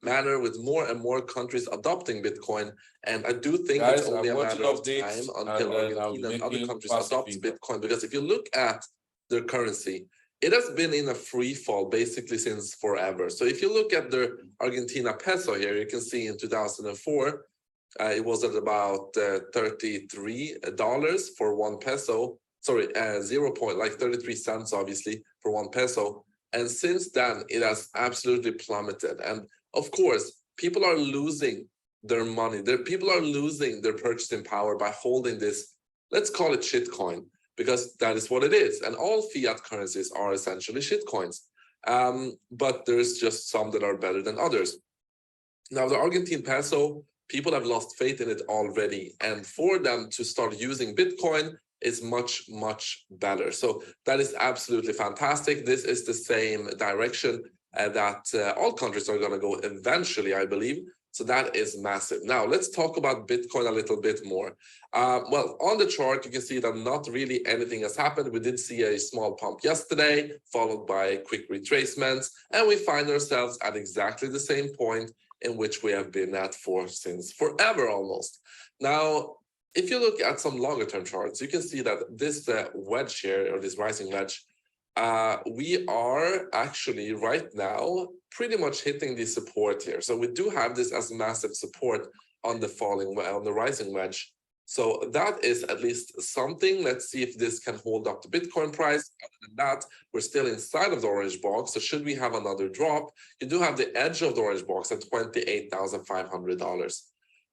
manner with more and more countries adopting Bitcoin. And I do think it's only a matter of time until Argentina and other countries adopt Bitcoin. Because if you look at their currency, it has been in a free fall basically since forever. So if you look at the Argentina peso here, you can see in 2004, it was at about $33 for 1 peso. Sorry, 33 cents, obviously, for 1 peso. And since then, it has absolutely plummeted. And of course, people are losing their money. People are losing their purchasing power by holding this, let's call it shitcoin, because that is what it is. And all fiat currencies are essentially shitcoins. But there's just some that are better than others. Now, the Argentine peso, people have lost faith in it already. And for them to start using Bitcoin is much, much better. So that is absolutely fantastic. This is the same direction that all countries are going to go eventually, I believe. So that is massive. Now, let's talk about Bitcoin a little bit more. Well, on the chart, you can see that not really anything has happened. We did see a small pump yesterday, followed by quick retracements, and we find ourselves at exactly the same point in which we have been at since forever almost. Now, if you look at some longer term charts, you can see that this wedge here, or this rising wedge, we are actually right now pretty much hitting the support here. So we do have this as massive support on the rising wedge. So that is at least something. Let's see if this can hold up the Bitcoin price. Other than that, we're still inside of the orange box. So should we have another drop, you do have the edge of the orange box at $28,500.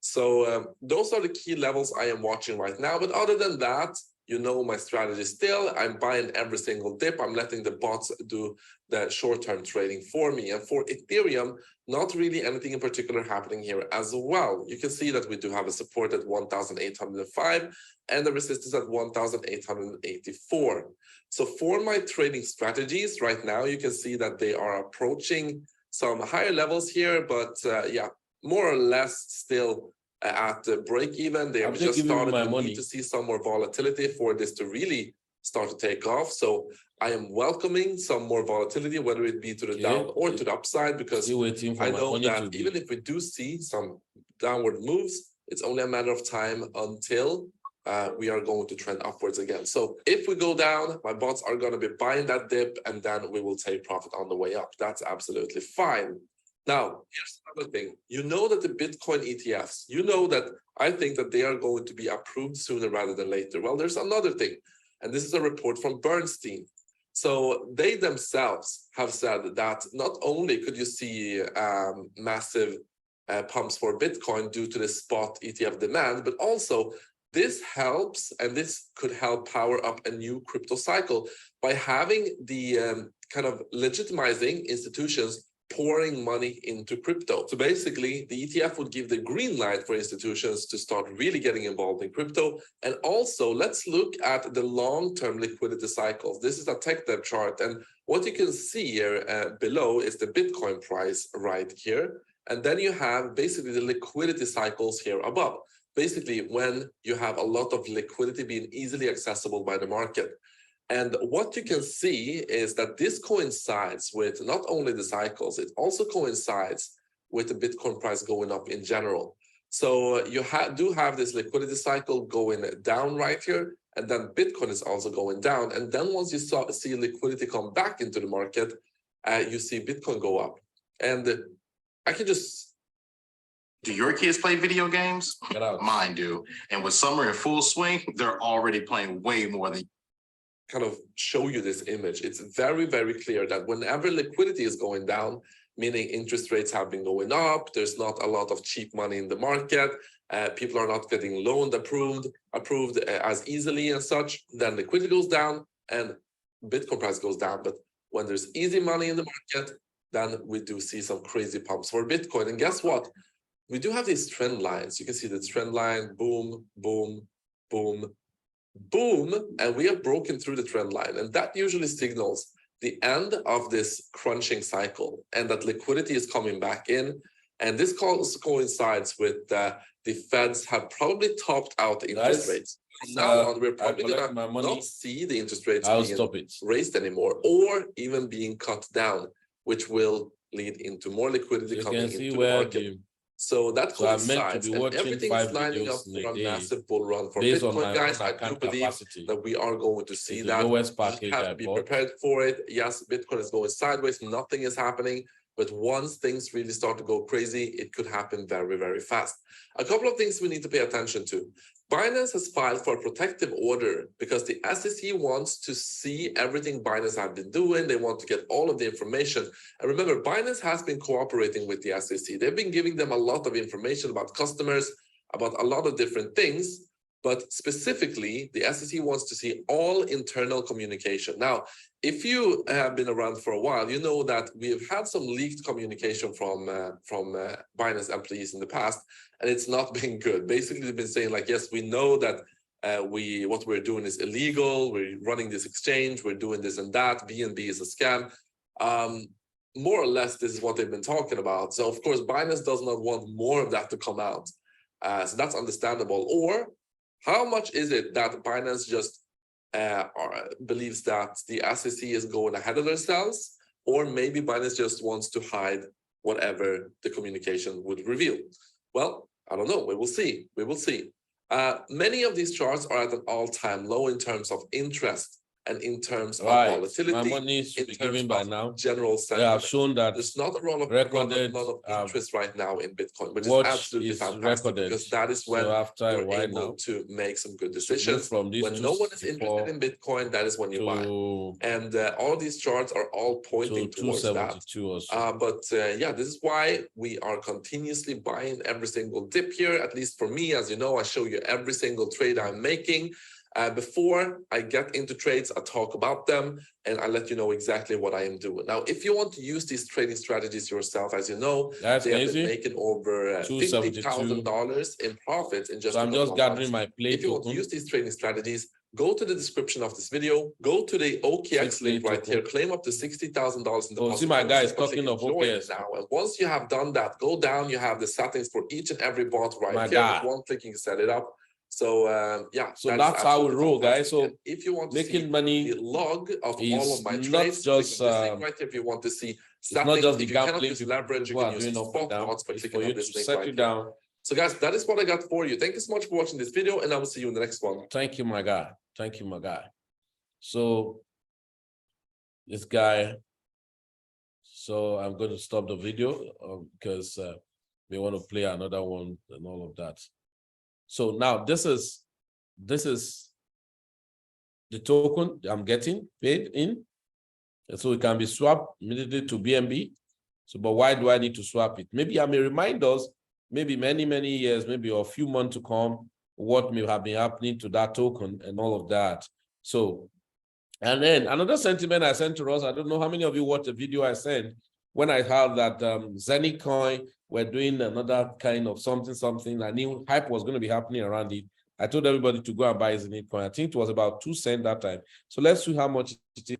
So those are the key levels I am watching right now. But other than that, you know my strategy still. I'm buying every single dip. I'm letting the bots do the short-term trading for me. And for Ethereum, not really anything in particular happening here as well. You can see that we do have a support at 1,805 and the resistance at 1,884. So for my trading strategies right now, you can see that they are approaching some higher levels here, but yeah, more or less still at the break even. They have just started. We need to see some more volatility for this to really start to take off. So I am welcoming some more volatility, whether it be to the down or to the upside, because I know that even if we do see some downward moves, it's only a matter of time until we are going to trend upwards again. So if we go down, my bots are going to be buying that dip, and then we will take profit on the way up. That's absolutely fine. Now, here's another thing. You know that the Bitcoin ETFs, you know that I think that they are going to be approved sooner rather than later. Well, there's another thing, and this is a report from Bernstein. So they themselves have said that not only could you see massive pumps for Bitcoin due to the spot ETF demand, but also this helps, and this could help power up a new crypto cycle by having the kind of legitimizing institutions pouring money into crypto. So basically, the ETF would give the green light for institutions to start really getting involved in crypto. And also, let's look at the long-term liquidity cycles. This is a tech dev chart. And what you can see here below is the Bitcoin price right here. And then you have basically the liquidity cycles here above. Basically, when you have a lot of liquidity being easily accessible by the market. And what you can see is that this coincides with not only the cycles, it also coincides with the Bitcoin price going up in general. So you do have this liquidity cycle going down right here, and then Bitcoin is also going down. And then once you see liquidity come back into the market, you see Bitcoin go up. And I can just... Do your kids play video games? Mine do. And with summer in full swing, they're already playing way more than... kind of show you this image. It's very, very clear that whenever liquidity is going down, meaning interest rates have been going up, there's not a lot of cheap money in the market, people are not getting loaned approved as easily and such, then liquidity goes down and Bitcoin price goes down. But when there's easy money in the market, then we do see some crazy pumps for Bitcoin. And guess what? We do have these trend lines. You can see the trend line, boom, boom, boom, boom, and we have broken through the trend line. And that usually signals the end of this crunching cycle and that liquidity is coming back in. And this coincides with the Feds have probably topped out the interest rates. Now on, we're probably going to not see the interest rates being raised anymore or even being cut down, which will lead into more liquidity coming into the market. So that coincides, and everything is lining up for a massive bull run for Bitcoin, guys. I do believe that we are going to see that. We have to be prepared for it. Yes, Bitcoin is going sideways. Nothing is happening. But once things really start to go crazy, it could happen very, very fast. A couple of things we need to pay attention to. Binance has filed for a protective order because the SEC wants to see everything Binance have been doing. They want to get all of the information. And remember, Binance has been cooperating with the SEC. They've been giving them a lot of information about customers, about a lot of different things. But specifically, the SEC wants to see all internal communication. Now, if you have been around for a while, you know that we have had some leaked communication from Binance employees in the past, and it's not been good. Basically, they've been saying like, yes, we know that what we're doing is illegal, we're running this exchange, we're doing this and that, BNB is a scam. More or less, this is what they've been talking about. So of course, Binance does not want more of that to come out. So that's understandable. Or how much is it that Binance just believes that the SEC is going ahead of themselves, or maybe Binance just wants to hide whatever the communication would reveal? Well, I don't know. We will see. We will see. Many of these charts are at an all-time low in terms of interest and in terms of volatility. My money should be given by now. General sentiment. They have shown that there's not a lot of interest right now in Bitcoin, which is absolutely fantastic, because that is when you're able to make some good decisions. When no one is interested in Bitcoin, that is when you buy. And all these charts are all pointing towards that. Yeah, this is why we are continuously buying every single dip here. At least for me, as you know, I show you every single trade I'm making. Before I get into trades, I talk about them and I let you know exactly what I am doing. Now, if you want to use these trading strategies yourself, as you know, they have been making over $50,000 in profits in just. So I'm just gathering my play. If you want to use these trading strategies, go to the description of this video, go to the OKEX link right here, claim up to $60,000 in the. Oh, see, my guy is talking of OKEX now. And once you have done that, go down. You have the settings for each and every bot right here. With one click, you can set it up. So yeah, so that's how we roll, guys. So if you want to making see money, the log of all of my trades, not just right here. If you want to see, it's not just the gambling. Use leverage, you can use spot odds by clicking on this link right here. Down. So guys, that is what I got for you. Thank you so much for watching this video, and I will see you in the next one. Thank you, my guy. Thank you, my guy. So this guy. So I'm going to stop the video because they want to play another one and all of that. So now this is the token I'm getting paid in. And so it can be swapped immediately to BNB. So, but why do I need to swap it? Maybe I may remind us, maybe many years, maybe a few months to come, what may have been happening to that token and all of that. So, and then another sentiment I sent to us, I don't know how many of you watched the video I sent when I heard that Zenith coin were doing another kind of something. I knew hype was going to be happening around it. I told everybody to go and buy Zenith coin. I think it was about 2 cents that time. So let's see how much it is.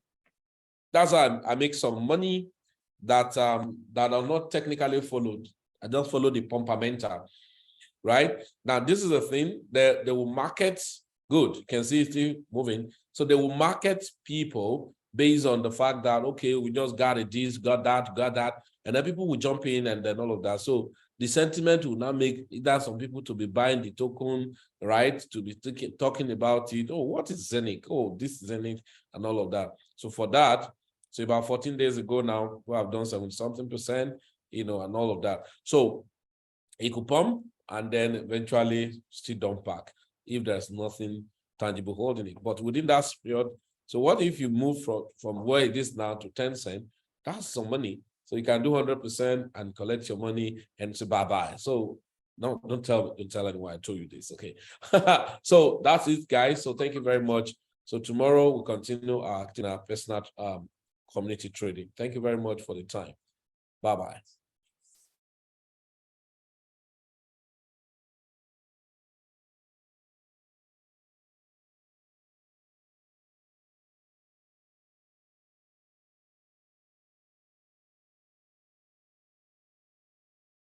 That's how I make some money that are not technically followed. I just follow the pumpamenta, right? Now, this is the thing. They will market good. You can see it's still moving. So they will market people based on the fact that, okay, we just got it, this, got that, and then people will jump in and then all of that. So the sentiment will now make either some people to be buying the token, right? To be talking about it. Oh, what is Zenith? Oh, this is Zenith and all of that. So for that, so about 14 days ago now, we have done 70-something%, and all of that. So it could pump and then eventually still dump back if there's nothing tangible holding it. But within that period, so what if you move from where it is now to 10 cents? That's some money. So you can do 100% and collect your money and say bye-bye. So no, don't tell anyone I told you this, okay? So that's it, guys. So thank you very much. So tomorrow we'll continue our personal community trading. Thank you very much for the time. Bye-bye.